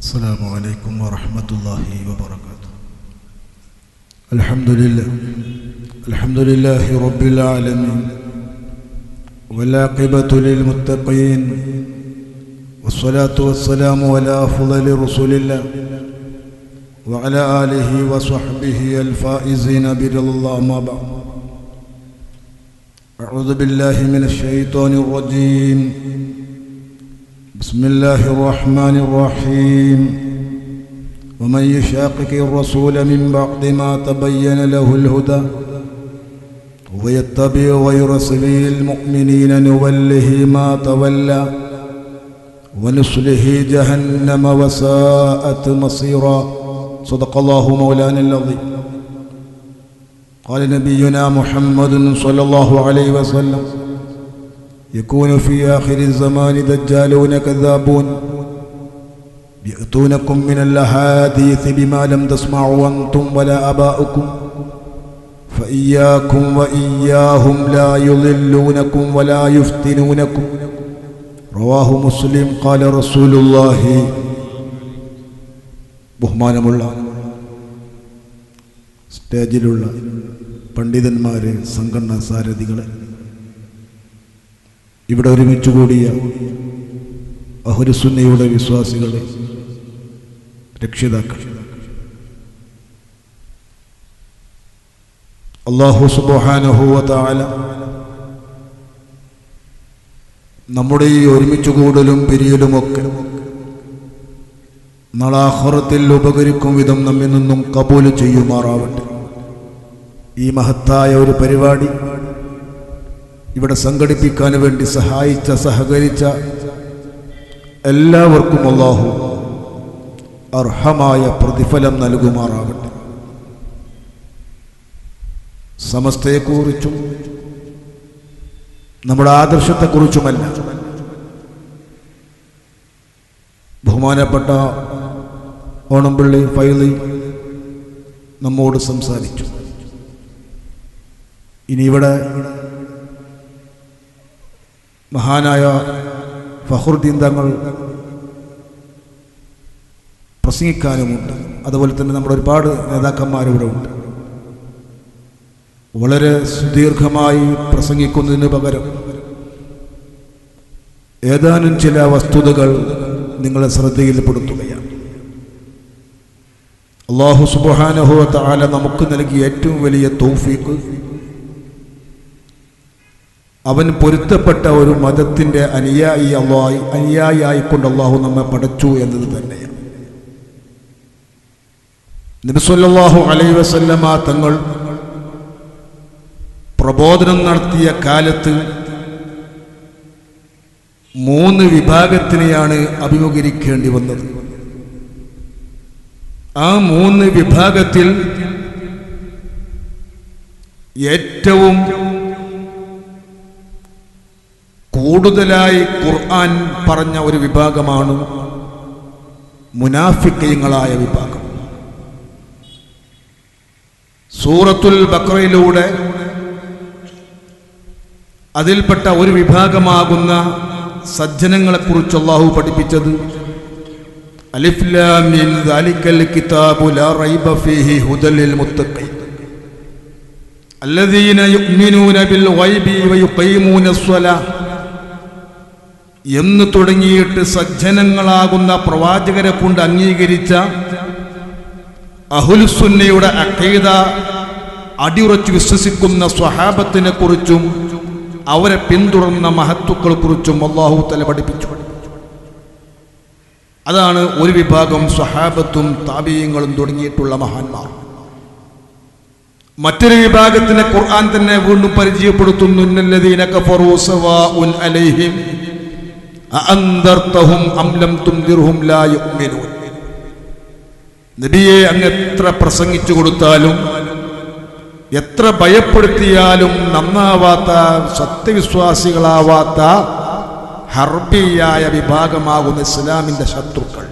السلام عليكم ورحمة الله وبركاته. الحمد لله رب العالمين، والعاقبة للمتقين، والصلاة والسلام على أفضل رسول الله وعلى آله وصحبه الفائزين برضا الله. ما بعد، أعوذ بالله من الشيطان الرجيم. بسم الله الرحمن الرحيم. ومن يشاقق الرسول من بعد ما تبين له الهدى ويتبع غير سبيل المؤمنين نوله ما تولى ونصله جهنم وساءت مصيرا. صدق الله مولانا العظيم. قال نبينا محمد صلى الله عليه وسلم: يكون في آخر الزمان دجالون كذابون يأتونكم من الأحاديث بما لم تسمعوا أنتم ولا آباؤكم فإياكم وإياهم لا يضلونكم ولا يفتنونكم. رواه مسلم. قال رسول الله. ബഹുമാനമുള്ള സ്റ്റേജിലുള്ള പണ്ഡിതന്മാരെ, സംഘടനാ സാരഥികളെ, ഇവിടെ ഒരുമിച്ച് കൂടിയ അഹ്ലുസുന്നയുടെ വിശ്വാസികളെ, രക്ഷിതാക്കൾ, അല്ലാഹു സുബ്ഹാനഹു വ തആല നമ്മുടെ ഈ ഒരുമിച്ച് കൂടലും പിരിയലുമൊക്കെ നാളെ ആഖിറത്തിൽ ഉപകരിക്കും വിധം നമ്മിൽ നിന്നും കബൂൽ ചെയ്യുമാറാവട്ടെ. ഈ മഹത്തായ ഒരു പരിപാടി ഇവിടെ സംഘടിപ്പിക്കാൻ വേണ്ടി സഹായിച്ച, സഹകരിച്ച എല്ലാവർക്കും അല്ലാഹു അർഹമായ പ്രതിഫലം നൽകുമാറാവട്ടെ. സമസ്തയെക്കുറിച്ചും നമ്മുടെ ആദർശത്തെക്കുറിച്ചുമല്ല ബഹുമാനപ്പെട്ട ഓണംപള്ളി ഫൈലി നമ്മോട് സംസാരിച്ചു. ഇനി ഇവിടെ മഹാനായ ഫഖ്റുദ്ദീൻ തങ്ങൾ പ്രസംഗിക്കാനുമുണ്ട്. അതുപോലെ തന്നെ നമ്മുടെ ഒരുപാട് നേതാക്കന്മാരിവിടെ ഉണ്ട്. വളരെ സുദീർഘമായി പ്രസംഗിക്കുന്നതിന് പകരം ഏതാനും ചില വസ്തുതകൾ നിങ്ങളെ ശ്രദ്ധയിൽപ്പെടുത്തുകയാണ്. അല്ലാഹു സുബ്ഹാനഹു വ തആല നമുക്ക് നൽകിയ ഏറ്റവും വലിയ തൗഫീഖ് അവൻ പൊരുത്തപ്പെട്ട ഒരു മതത്തിൻ്റെ അനുയായിയായിക്കൊണ്ട് അല്ലാഹു നമ്മെ പടച്ചു എന്നത് തന്നെയാണ്. നബി സല്ലല്ലാഹു അലൈഹി വസല്ലമ തങ്ങൾ പ്രബോധനം നടത്തിയ കാലത്ത് 3 വിഭാഗത്തിനെയാണ് അഭിമുഖീകരിക്കേണ്ടി വന്നത്. ആ 3 വിഭാഗത്തിൽ ഏറ്റവും കൂടുതലായി ഖുർആൻ പറഞ്ഞ ഒരു വിഭാഗമാണ് മുനാഫിഖീങ്ങളായ വിഭാഗം. സൂറത്തുൽ ബഖറയിലൂടെ അതിൽപ്പെട്ട ഒരു വിഭാഗമാകുന്ന സജ്ജനങ്ങളെക്കുറിച്ച് അല്ലാഹു പഠിപ്പിച്ചത് അലിഫ് ലാം മീം ദാലിക്കൽ കിതാബു ലാ റൈബ ഫീഹി ഹുദൽ ലിൽ മുത്തഖീൻ അല്ലദീന യുഅ്മിനൂന ബിൽ ഗൈബി വയുഖീമൂനസ് സ്വലാഹ എന്ന് തുടങ്ങിയിട്ട് സജ്ജനങ്ങളാകുന്ന പ്രവാചകരെ കൊണ്ട് അംഗീകരിച്ച അഹ്ലുസുന്നയുടെ അഖീദ അടിയുറച്ച് വിശ്വസിക്കുന്ന സ്വഹാബത്തിനെ കുറിച്ചും അവരെ പിന്തുടർന്ന മഹത്തുക്കളെ കുറിച്ചും അല്ലാഹു തആല പഠിപ്പിച്ചു. അതാണ് ഒരു വിഭാഗം സ്വഹാബത്തും താബിഈങ്ങളും തുടങ്ങിയിട്ടുള്ള മഹാന്മാർ. മറ്റൊരു വിഭാഗത്തിനെ ഖുർആൻ തന്നെ വീണ്ടും പരിചയപ്പെടുത്തുന്നു. ഇന്നല്ലദീന കഫറൂ സവാഉൻ അലൈഹിം അഅൻദർതഹും അം ലം തുൻദിർഹും ലാ യുഅ്മിനൂൻ. നബിയെ അങ്ങ് എത്ര പ്രസംഗിച്ചു കൊടുത്താലും എത്ര ഭയപ്പെടുത്തിയാലും നന്നാവാത്ത, സത്യവിശ്വാസികളാവാത്ത ഹർബിയായ വിഭാഗമാകുന്ന ഇസ്ലാമിന്റെ ശത്രുക്കൾ.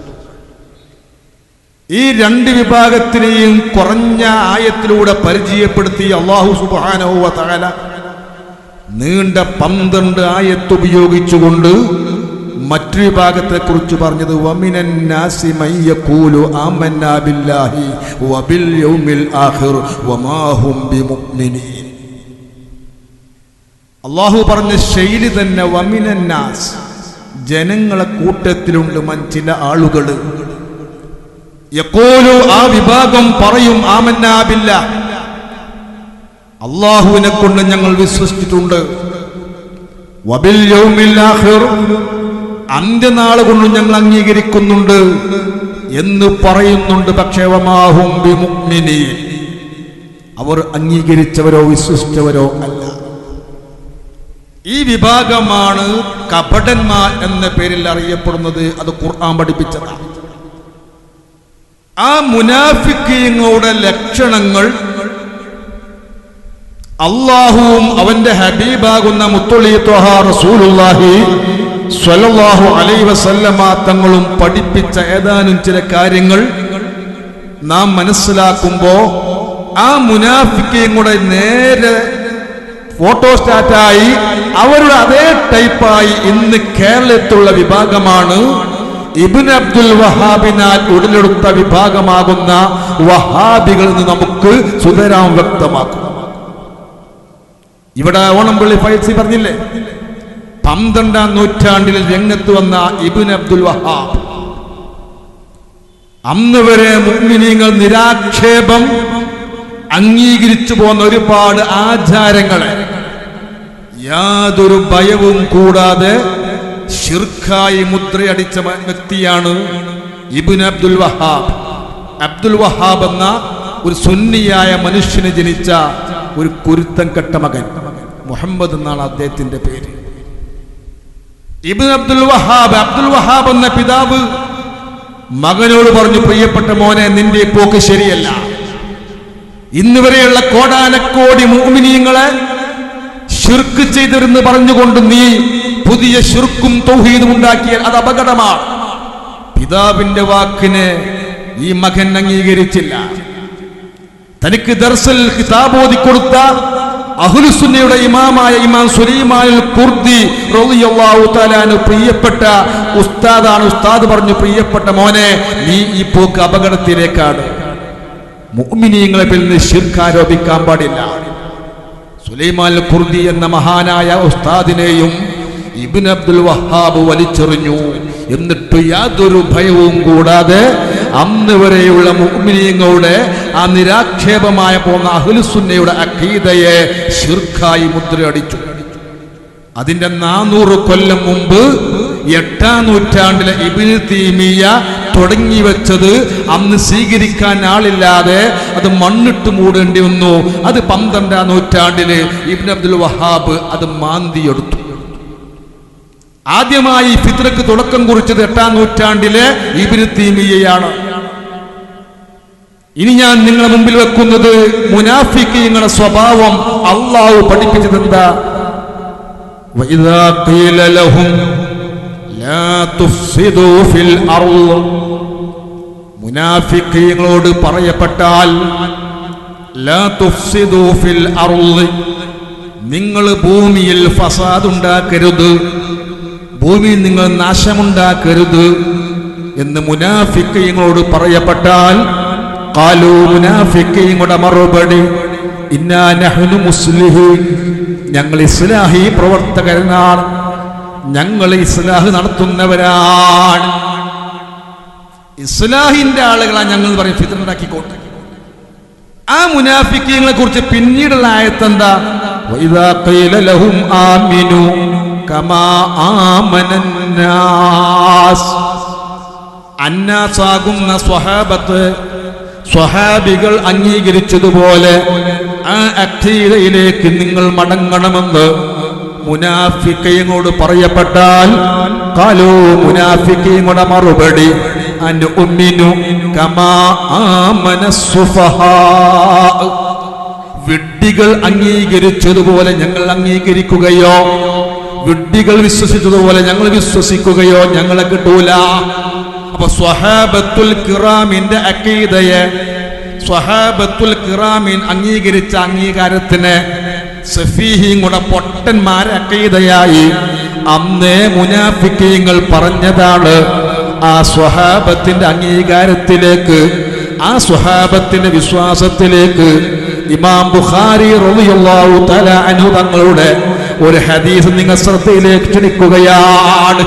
ഈ 2 വിഭാഗത്തിനെയും കുറഞ്ഞ ആയത്തിലൂടെ പരിചയപ്പെടുത്തി അല്ലാഹു സുബ്ഹാനഹു വ തആല നീണ്ട 12 ആയത്ത് ഉപയോഗിച്ചുകൊണ്ട് മറ്റൊരു വിഭാഗത്തെ കുറിച്ച് പറഞ്ഞത് വമിനൻ നാസി മയ്യഖൂലു ആമന്നാ ബില്ലാഹി വബിൽ യൗമിൽ ആഖിർ വമാ ഹും ബിമുഅ്മിനീൻ. അല്ലാഹു പറഞ്ഞ ശൈലി തന്നെ വമിനൻ നാസ്, ജനങ്ങളെ കൂട്ടത്തിലുണ്ട് ചില ആളുകൾ യഖൂലു, ആ വിഭാഗം പറയും ആമന്നാ ബില്ലാഹ്, അല്ലാഹുവിനെ കൊണ്ട് ഞങ്ങൾ വിശ്വസിച്ചിട്ടുണ്ട്, വബിൽ യൗമിൽ ആഖിർ, അന്ത്യനാൾ കൊണ്ട് ഞങ്ങൾ അംഗീകരിക്കുന്നുണ്ട് എന്ന് പറയുന്നുണ്ട്. പക്ഷേ വമാഹും ബിമുഅ്മിനീൻ, അവർ അംഗീകരിച്ചവരോ വിശ്വസിച്ചവരോ അല്ല. ഈ വിഭാഗമാണ് കപടന്മാർ എന്ന പേരിൽ അറിയപ്പെടുന്നത്. അത് ഖുർആൻ പഠിപ്പിച്ചതാണ്. ആ മുനാഫിക്കീങ്ങളുടെ ലക്ഷണങ്ങൾ അല്ലാഹുവും അവന്റെ ഹബീബാകുന്ന മുത്തുളി ത്വഹ റസൂലുള്ളാഹി സ്വല്ലല്ലാഹു അലൈഹി വസല്ലമ തങ്ങളും പഠിപ്പിച്ച ഏതാനും ചില കാര്യങ്ങൾ നാം മനസ്സിലാക്കുമ്പോൾ ആ മുനാഫിക്കീങ്ങളുടെ നേരെ ഫോട്ടോസ്റ്റാറ്റായി അവരുടെ അതേ ടൈപ്പായി ഇന്ന് കേരളത്തിലുള്ള വിഭാഗമാണ് ഇബ്നു അബ്ദുൽ വഹാബിനാൽ ഉടലെടുത്ത വിഭാഗമാകുന്ന വഹാബികൾ എന്ന് നമുക്ക് സുതരാം വ്യക്തമാക്കും. ഇവിടെ ഓണംപള്ളി ഫൈസി പറഞ്ഞില്ലേ, 12ാം നൂറ്റാണ്ടിൽ രംഗത്ത് വന്ന ഇബ്നു അബ്ദുൽ വഹാബ്, അന്ന് വരെ മുഅ്മിനീങ്ങൾ നിരാക്ഷേപം അംഗീകരിച്ചു പോന്ന ഒരുപാട് ആചാരങ്ങളെ യാതൊരു ഭയവും കൂടാതെ ശിർക്കായി മുദ്രയടിച്ച വ്യക്തിയാണ് ഇബ്നു അബ്ദുൽ വഹാബ്. അബ്ദുൽ വഹാബ് എന്ന ഒരു സുന്നിയായ മനുഷ്യന് ജനിച്ച ഒരു കുരുത്തം കെട്ട മകൻ, മുഹമ്മദ് എന്നാണ് അദ്ദേഹത്തിന്റെ പേര്. ഇബ്നു അബ്ദുൽ വഹാബ് എന്ന പിതാവ് മകനോട് പറഞ്ഞു, പ്രിയപ്പെട്ട മോനെ, നിന്റെ പോക്ക് ശരിയല്ല. ഇന്ന് വരെയുള്ള കോടാനക്കോടി മുഅ്മിനീങ്ങളെ ശിർക്ക് ചെയ്തിരുന്ന് പറഞ്ഞുകൊണ്ട് നീ പുതിയ ശിർക്കും തൗഹീദും ഉണ്ടാക്കിയാൽ അത് അപകടമാണ്. പിതാവിന്റെ വാക്കിനെ ഈ മകൻ അംഗീകരിച്ചില്ല. തനിക്ക് ദർസിൽ കിതാബ് ഓതി കൊടുത്ത അഹ്ലുസുന്നയുടെ ഇമാമായ ഇമാം സുലൈമാനുൽ ഖുർദി റളിയല്ലാഹു തആല അൻഹു പ്രിയപ്പെട്ട ഉസ്താദാണ്. ഉസ്താദ് പറഞ്ഞു, പ്രിയപ്പെട്ട മോനെ, നീ ഈ പോക്ക് അപകടത്തിലേക്കാണ്. മുഅ്മിനീങ്ങളെ നിന്ന് ശിർക്ക് ആരോപിക്കാൻ പാടില്ല. സുലൈമാനുൽ ഖുർദി എന്ന മഹാനായ ഉസ്താദിനെയും ഇബ്നു അബ്ദുൽ വഹാബ് വലിച്ചെറിഞ്ഞു. എന്നിട്ട് യാതൊരു ഭയവും കൂടാതെ അന്ന് വരെയുള്ള മുഅ്മിനീങ്ങളുടെ ആ നിരാക്ഷേപമായ പോന്ന അഹ്ലുസുന്നയുടെ അഖീദയെ ശിർക്കായി മുദ്രയടിച്ചു. അതിന്റെ 400 കൊല്ലം മുമ്പ് 8ാം നൂറ്റാണ്ടിലെ ഇബ്നു തൈമിയ്യ തുടങ്ങി വെച്ചത് അന്ന് സ്വീകരിക്കാൻ ആളില്ലാതെ അത് മണ്ണിട്ട് മൂടേണ്ടി വന്നു. അത് 12ാം നൂറ്റാണ്ടില് ഇബ്നു അബ്ദുൽ വഹാബ് അത് മാന്തിയെടുത്തു. ആദ്യമായി ഫിത്റക്ക് തുടക്കം കുറിച്ചത് 8ാം നൂറ്റാണ്ടിലെ ഇബ്നു തൈമിയ്യയാണ്. ഇനി ഞാൻ നിങ്ങളുടെ മുമ്പിൽ വെക്കുന്നത് മുനാഫിക്കീങ്ങളുടെ സ്വഭാവം അല്ലാഹു പഠിപ്പിച്ചത് എന്താ? വഇദാ ഖീല ലഹും ലാ തുഫ്സിദൂ ഫിൽ അർള്, മുനാഫിക്കീങ്ങളോട് പറയപ്പെട്ടാൽ ലാ തുഫ്സിദൂ ഫിൽ അർള്, നിങ്ങൾ ഭൂമിയിൽ ഫസാദ് ഉണ്ടാക്കരുത്, ഭൂമിയിൽ നിങ്ങൾ നാശമുണ്ടാക്കരുത് എന്ന് മുനാഫിക്കീങ്ങളോട് പറയപ്പെട്ടാൽ ഖാലൂ, മുനാഫിക്കീങ്ങളുടെ മറുപടി, ഇന്നാ നഹ്നു മുസ്ലിഹീൻ, ഞങ്ങൾ ഇസ്ലാഹി പ്രവർത്തകരാണ്, ഞങ്ങൾ ഇസ്ലാഹ് നടത്തുന്നവരാണ്. ഇസ്ലാഹിന്റെ ആളുകളാണ് ഞങ്ങൾ പറയും, ഫിത്ന ഉണ്ടാക്കിക്കോട്ടെ. ആ മുനാഫിക്കീങ്ങളെ കുറിച്ച് പിന്നീടുള്ള ആയത്ത് എന്താ? വഇദാ ഖീല ലഹും ആമിനു കമാ ആമനന്നാസ്, അന്നാസാകുന്ന സ്വഹാബികൾ അംഗീകരിച്ചതുപോലെ ആ അഖീദയിലേക്ക് നിങ്ങൾ മടങ്ങണമെന്ന് മുനാഫിക്കീങ്ങളോട് പറയപ്പെട്ടാൽ ഖാലൂ, മുനാഫിക്കീങ്ങളുടെ മറുപടി, അനുഉമിനു കമാ ആമനസ്സുഫഹാ, വിഡ്ഢികൾ അംഗീകരിച്ചതുപോലെ ഞങ്ങൾ അംഗീകരിക്കുകയോ, വിഡ്ഢികൾ വിശ്വസിച്ചതുപോലെ ഞങ്ങൾ വിശ്വസിക്കുകയോ ഞങ്ങളെ കിട്ടൂല. അപ്പൊ സ്വഹാബത്തുൽ കിറാമിന്റെ അഖീദയെ, സ്വഹാബത്തുൽ കിറാമിൻ അംഗീകരിച്ച അംഗീകാരത്തിന് സഫീഹിങ്ങളുടെ പൊട്ടന്മാരെ അഖീദയായി അന്നേ മുനാഫിക്കീങ്ങൾ പറഞ്ഞതാണ്. ആ സ്വഹാബത്തിന്റെ അംഗീകാരത്തിലേക്ക്, ആ സ്വഹാബത്തിന്റെ വിശ്വാസത്തിലേക്ക് ഇമാം ബുഖാരി റളിയല്ലാഹു തആല അൻഹു തങ്ങളുടെ ഒരു ഹദീസ് നിങ്ങൾ ശ്രദ്ധയിലേക്ക് ക്ഷണിക്കുകയാണ്.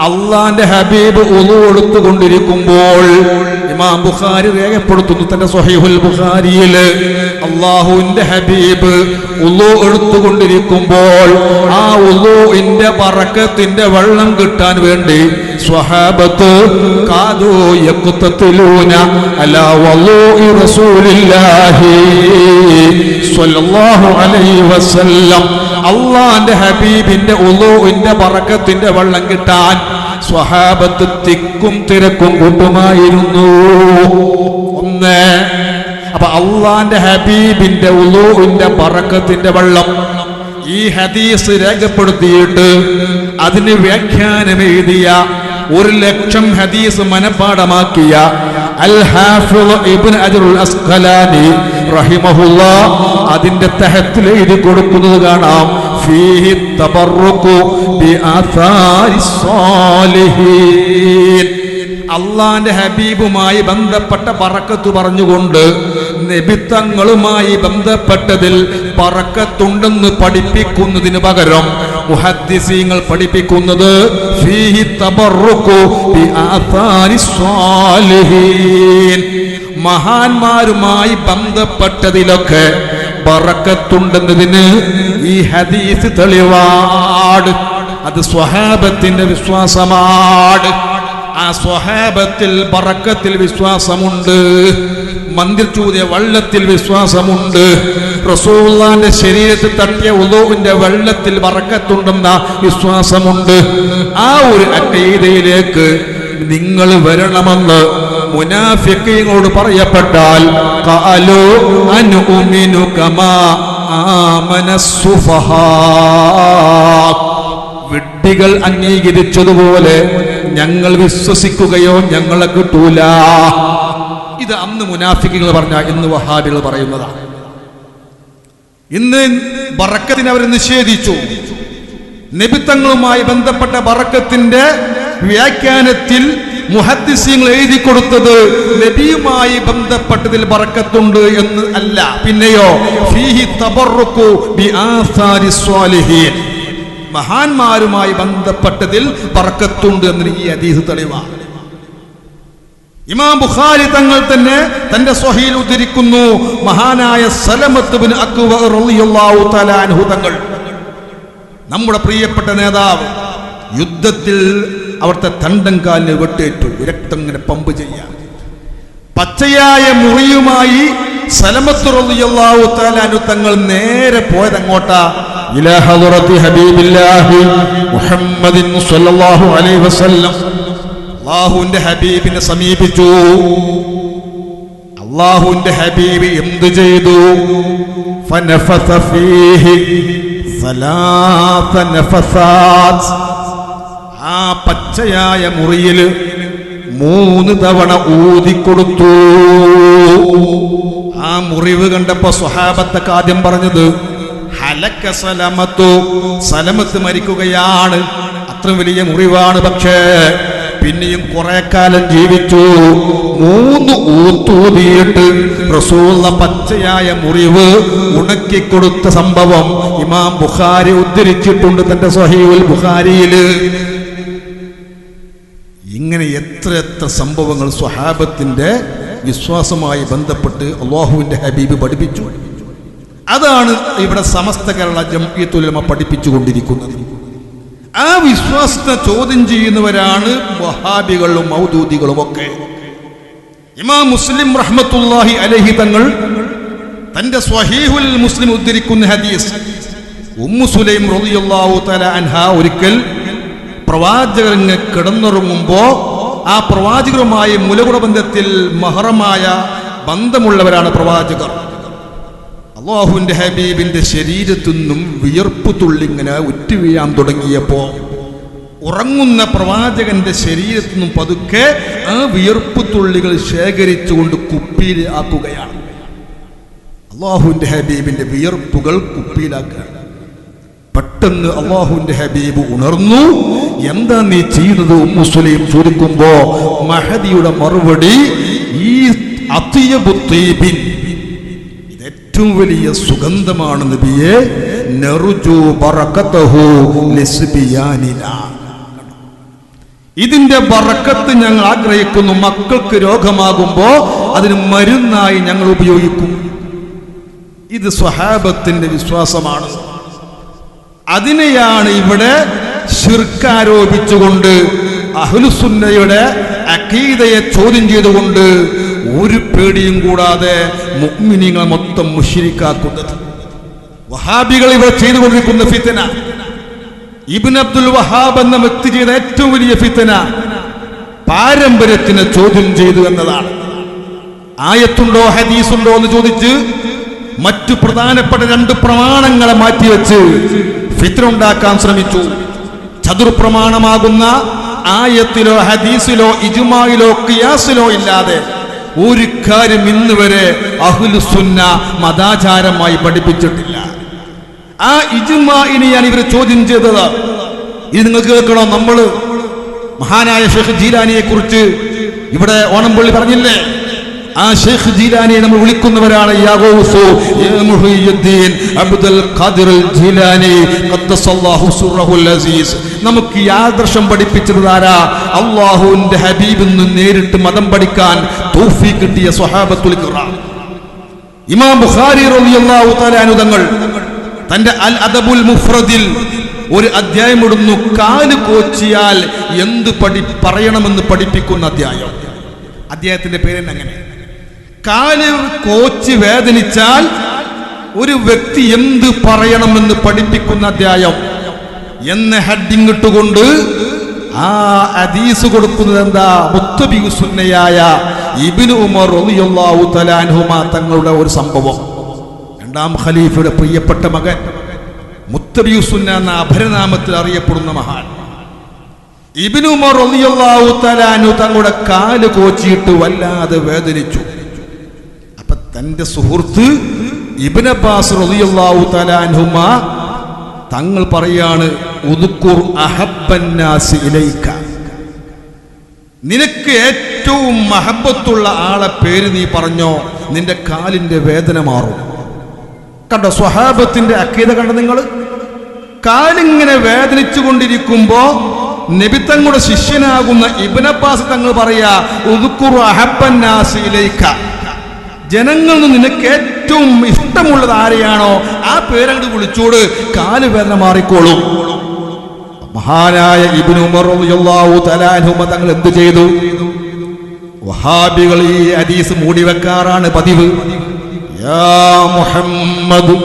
അള്ളാന്റെ ഹബീബ് ഉളു എടുത്തുകൊണ്ടിരിക്കുമ്പോൾ ഇമാം ബുഖാരി രേഖപ്പെടുത്തുന്നു തന്റെ സ്വഹീഹുൽ ബുഖാരിയിൽ, അള്ളാഹുവിന്റെ ഹബീബ് ഉളു എടുത്തുകൊണ്ടിരിക്കുമ്പോൾ ആ ഉളുവിന്റെ ബറക്കത്തിന്റെ വെള്ളം കിട്ടാൻ വേണ്ടി സ്വഹാബത്ത് കാദൂ യഖ്തതിലൂന അലാ വളൂഇ റസൂലില്ലാഹി സ്വല്ലല്ലാഹു അലൈഹി വസല്ലം. അള്ളാന്റെ ഹബീബിന്റെ ഉളുവിന്റെ ബറക്കത്തിന്റെ വെള്ളം കിട്ടാൻ സ്വഹാബത്ത് തിക്കും തിരക്കും കൂട്ടുമായിരുന്നു. ഒന്ന്, അപ്പൊ അള്ളാന്റെ ഹബീബിന്റെ ഉളുവിന്റെ ബറക്കത്തിന്റെ വെള്ളം ഈ ഹദീസ് രേഖപ്പെടുത്തിയിട്ട് അതിന് വ്യാഖ്യാനം എഴുതിയ 1,00,000 ഹദീസ് മനപാഠമാക്കിയ അൽ ഹാഫിള് ഇബ്നു ഹജറുൽ അസ്ഖലാനി റഹിമഹുല്ലാഹ് അതിന്റെ തഹത്തിൽ എഴുതി കൊടുക്കുന്നത് കാണാം. ഫീഹി തബറുകു ബിആഥാരിസ് സാലിഹീൻ. അള്ളാന്റെ ഹബീബുമായി ബന്ധപ്പെട്ട ബറക്കത്ത് പറഞ്ഞുകൊണ്ട് നബിത്തങ്ങളുമായി ബന്ധപ്പെട്ടതിൽ ബറക്കത്തുണ്ടെന്ന് പഠിപ്പിക്കുന്നതിന് പകരം മുഹദ്ദിസീങ്ങൾ പഠിപ്പിക്കുന്നത് ഫീഹി തബറുകു ബിആഥാരിസ് സാലിഹീൻ. മഹാന്മാരുമായി ബന്ധപ്പെട്ടതിലൊക്കെ ബറക്കത്തുണ്ടെന്നതിന് ഈ ഹദീസ് തെളിവാണ്. അത് സ്വഹാബത്തിന്റെ വിശ്വാസമാണ്. ആ സ്വഹാബത്തിൽ ബറക്കത്തിൽ വിശ്വാസമുണ്ട്, മന്ദിർ ചൂതിയ വെള്ളത്തിൽ വിശ്വാസമുണ്ട്, റസൂലുള്ളാഹിന്റെ ശരീരത്തിൽ തട്ടിയ ഉളൂവിന്റെ വെള്ളത്തിൽ ബറക്കത്തുണ്ടെന്ന വിശ്വാസമുണ്ട്. ആ ഒരു അഖീദയിലേക്ക് നിങ്ങൾ വരണമെന്ന് മുനാഫിഖീങ്ങളോട് പറയപ്പെട്ടാൽ ഖാലു അനുമിനു കമാ ആമനസ്സുഫഹാ, വിഡ്ഢികൾ അംഗീകരിച്ചതുപോലെ ഞങ്ങൾ വിശ്വസിക്കുകയോ ഞങ്ങളെ കിട്ടൂല. ഇത് അന്ന് മുനാഫിഖീങ്ങൾ പറഞ്ഞ ഇന്ന് വഹാബികൾ പറയുന്നതാണ്. ഇന്ന് ബറക്കത്തിനെ അവർ നിഷേധിച്ചു. നബിത്തങ്ങളുമായി ബന്ധപ്പെട്ട ബറക്കത്തിന്റെ വ്യാഖ്യാനത്തിൽ മുഹദ്ദിസീങ്ങൾ എഴുതി കൊടുത്തത് നബിയുമായി ബന്ധപ്പെട്ടതിൽ ബറക്കത്തുണ്ട് എന്ന് അല്ല, പിന്നെയോ ഫീഹി തബറുകു ബിആസാരിസ് സ്വാലിഹീൻ, മഹാന്മാരുമായി ബന്ധപ്പെട്ടതിൽ ബറക്കത്തുണ്ട് എന്ന് ഈ ഹദീസ് തെളിവാണ്. ഇമാം ബുഖാരി തങ്ങൾ തന്നെ തന്റെ സ്വഹീൽ ഉദ്ധരിക്കുന്നു. മഹാനായ സലമത്ത് ബിൻ അക്വ റളിയല്ലാഹു തആല അൻഹു തങ്ങൾ, നമ്മുടെ പ്രിയപ്പെട്ട നേതാവ്, യുദ്ധത്തിൽ അവിടുത്തെ തണ്ടം കാലിന് വെട്ടേറ്റു, രക്തം ഇങ്ങനെ പമ്പ് ചെയ്യാം. പച്ചയായ മുറിയുമായി സലമത്ത് റളിയല്ലാഹു തആല അൻഹു തങ്ങൾ നേരെ പോയത് അങ്ങോട്ടാ, ഇലാ ഹദറത്തി ഹബീബില്ലാഹി മുഹമ്മദിൻ സ്വല്ലല്ലാഹു അലൈഹി വസല്ലം. അല്ലാഹുവിന്റെ ഹബീബിനെ സമീപിച്ചു. അല്ലാഹുവിന്റെ ഹബീബ് എന്തു ചെയ്തു? ഫനഫസ ഫീഹി സലാസ നഫസാത്ത്, ആ പച്ചയായ മുറിയിൽ 3 തവണ ഊതിക്കൊടുത്തു. ആ മുറിവ് കണ്ടപ്പോ സ്വഹാബത്തൊക്കെ ആദ്യം പറഞ്ഞത് ഹലക സലമത്തു, സലമത്ത് മരിക്കുകയാണ്, അത്ര വലിയ മുറിവാണ്. പക്ഷേ പിന്നെയും കുറെ കാലം ജീവിച്ചു. 3 ഊത്തൂതിയിട്ട് റസൂലുള്ള പച്ചയായ മുറിവ് ഉണക്കിക്കൊടുത്ത സംഭവം ഇമാം ബുഖാരി ഉദ്ധരിച്ചിട്ടുണ്ട് തന്റെ സ്വഹീഹുൽ ബുഖാരിയിൽ. ഇങ്ങനെ എത്ര സംഭവങ്ങൾ സ്വഹാബത്തിന്റെ വിശ്വാസമായി ബന്ധപ്പെട്ട് അല്ലാഹുവിന്റെ ഹബീബ് പഠിപ്പിച്ചു. അതാണ് ഇവിടെ സമസ്ത കേരള ജംഇയ്യത്തുൽ ഉലമ പഠിപ്പിച്ചുകൊണ്ടിരിക്കുന്നത്. ആ വിശ്വാസത്തെ ചോദ്യം ചെയ്യുന്നവരാണ് വഹാബികളും മൗദൂദികളും ഒക്കെ. ഇമാം മുസ്ലിം റഹ്മത്തുള്ളാഹി അലൈഹി തങ്ങൾ തന്റെ സ്വഹീഹുൽ മുസ്ലിം ഉദ്ധരിക്കുന്ന ഹദീസ്, ഉമ്മു സുലൈം റളിയല്ലാഹു തആല അൻഹ ഒരിക്കൽ പ്രവാചകന് കിടന്നുറങ്ങുമ്പോ ആ പ്രവാചകരുമായി മുലകുട ബന്ധത്തിൽ മഹറമായ ബന്ധമുള്ളവരാണ് പ്രവാചകർ. അല്ലാഹുവിന്റെ ഹബീബിന്റെ ശരീരത്തു നിന്നും വിയർപ്പ് തുള്ളിങ്ങനെ ഉറ്റുവീഴാൻ തുടങ്ങിയപ്പോ ഉറങ്ങുന്ന പ്രവാചകന്റെ ശരീരത്തു നിന്നും പതുക്കെ ആ വിയർപ്പ് തുള്ളികൾ ശേഖരിച്ചുകൊണ്ട് കുപ്പിയിൽ ആക്കുകയാണ്. അല്ലാഹുവിന്റെ ഹബീബിന്റെ വിയർപ്പുകൾ കുപ്പിയിലാക്കുക. പെട്ടെന്ന് അല്ലാഹുവിന്റെ ഹബീബ് ഉണർന്നു. എന്താ നീ ചെയ്യുന്നത് ഉമ്മു സുലൈം ചോദിക്കുമ്പോ മഹദിയുടെ മറുപടി, ഈ അത്യബു തീബിൻ, ഇത് ഏറ്റവും വലിയ സുഗന്ധമാണ് നബിയെ, നർജു ബറകതഹു ലിസ്ബിയാനിനാ, ഇതിന്റെ ബറക്കത്ത് ഞങ്ങൾ ആഗ്രഹിക്കുന്നു, മക്കൾക്ക് രോഗമാകുമ്പോ അതിന് മരുന്നായി ഞങ്ങൾ ഉപയോഗിക്കും. ഇത് സ്വഹാബത്തിന്റെ വിശ്വാസമാണ്. അതിനെയാണ് ഇവിടെ ശിർക്ക് ആരോപിച്ചുകൊണ്ട് അഹ്ലുസുന്നയുടെ അഖീദയെ ചോദ്യം ചെയ്തുകൊണ്ട് ഒരു പേടിയും കൂടാതെ മുഅ്മിനീങ്ങളെ മൊത്തം മുശ്രിക്കാക്കുന്നത്. വഹാബികൾ ഇവിടെ ചെയ്തുകൊണ്ടിരിക്കുന്ന ഫിത്ന, ഇബ്നു അബ്ദുൽ വഹാബ് എന്ന വ്യക്തി ചെയ്ത ഏറ്റവും വലിയ ഫിത്ന പാരമ്പര്യത്തിനെ ചോദ്യം ചെയ്തു എന്നതാണ്. ആയത്തുണ്ടോ ഹദീസുണ്ടോ എന്ന് ചോദിച്ച് മറ്റു പ്രധാനപ്പെട്ട 2 പ്രമാണങ്ങളെ മാറ്റിവെച്ച് ഫിത്ന ഉണ്ടാക്കാൻ ശ്രമിച്ചു. ചതുർപ്രമാണമാകുന്ന ആയത്തിലോ ഹദീസിലോ ഇജ്മായിലോ ഖിയാസിലോ ഇല്ലാതെ ഒരു കാര്യം ഇന്ന് വരെ അഹ്ലുസുന്ന മതാചാരമായി പഠിപ്പിച്ചിട്ടില്ല. ആ ഇജ്മാഇനെയാണ് ഇവർ ചോദ്യം ചെയ്തത്. ഇത് നിങ്ങൾ കേൾക്കണം. നമ്മൾ മഹാനായ ഷെയ്ഖ് ജീലാനിയെ കുറിച്ച് ഇവിടെ ഓണംപള്ളി പറഞ്ഞില്ലേ? ആ ഷെയ്ഖ് ജീലാനിയെ നമ്മൾ വിളിക്കുന്നവരാണ് യാ ഗൗസു യാ മുഹയ്യിദ്ദീൻ അബ്ദുൽ ഖാദിർ ജീലാനി ഖദ്ദസല്ലാഹു സിർറഹുൽ അസീസ്. നമുക്ക് ഈ ആദർശം പഠിപ്പിച്ചത് ആരാ? അല്ലാഹുവിന്റെ ഹബീബിൽ നിന്ന് നേരിട്ട് മതം പഠിക്കാൻ തൗഫീഖ് കിട്ടിയ സ്വഹാബത്തുൽ കിറാം. ഇമാം ബുഖാരി റളിയല്ലാഹു തആല അൻഹു തങ്ങൾ തന്റെ അൽ അദബുൽ മുഫ്രദിൽ ഒരു അധ്യായം ഇടുന്നു, കാല് കോച്ചിയാൽ എന്ത് പറയണമെന്ന് പഠിപ്പിക്കുന്ന അധ്യായം. അധ്യായത്തിന്റെ പേര് അങ്ങനെ, കാല് കോച്ചി വേദനിച്ചാൽ ഒരു വ്യക്തി എന്ത് പറയണമെന്ന് പഠിപ്പിക്കുന്ന അധ്യായം എന്ന ഹെഡിങ് ഇട്ടുകൊണ്ട് ആ ഹദീസ് കൊടുക്കുന്നത് എന്താ? മുത്തബിഉ സുന്നയായ ഇബ്നു ഉമർ റളിയല്ലാഹു തആല അൻഹുമാ തങ്ങളുടെ ഒരു സംഭവം. 2ാം ഖലീഫയുടെ പ്രിയപ്പെട്ട മകൻ, മുത്തബിഉ സുന്ന എന്ന അപരനാമത്തിൽ അറിയപ്പെടുന്ന മഹാൻ ഇബ്നു ഉമർ റളിയല്ലാഹു തആല അൻഹു തങ്ങളുടെ കാല് കോച്ചിയിട്ട് വല്ലാതെ വേദനിച്ചു. അപ്പൊ തന്റെ സുഹൃത്ത് ഇബ്നു അബ്ബാസ് റളിയല്ലാഹു തആല അൻഹുമാ തങ്ങൾ പറയാണ്, ഉദ്കുർ അഹബ്ബന്നാസി ഇലൈക, നിനക്ക് ഏറ്റവും മഹബത്തുള്ള ആളെ പേര് നീ പറഞ്ഞോ, നിന്റെ കാലിന്റെ വേദന മാറും. കണ്ടോ സ്വഹാബത്തിന്റെ അഖീദ കണ്ട നിങ്ങൾ? കാലിങ്ങനെ വേദനിച്ചു കൊണ്ടിരിക്കുമ്പോ നബി തങ്ങളുടെ ശിഷ്യനാകുന്ന ഇബ്നു അബ്ബാസ് തങ്ങൾ പറയാ, ഉദ്കുർ അഹബ്ബന്നാസി ഇലൈക, ജനങ്ങളിൽ നിന്ന് നിനക്ക് ഏറ്റവും ഇഷ്ടമുള്ളത് ആരെയാണോ ആ പേരങ്ങോട്ട് വിളിച്ചോട്, കാല് വേദന മാറിക്കോളും. മഹാനായ ഇബ്നു ഉമർ റളിയല്ലാഹു തആല അൻഹുമ തങ്ങൾ എന്ത് ചെയ്തു? വഹാബികൾ ഈ ഹദീസ് മൂടി വെക്കാറാണ് പതിവ്. യാ മുഹമ്മദ്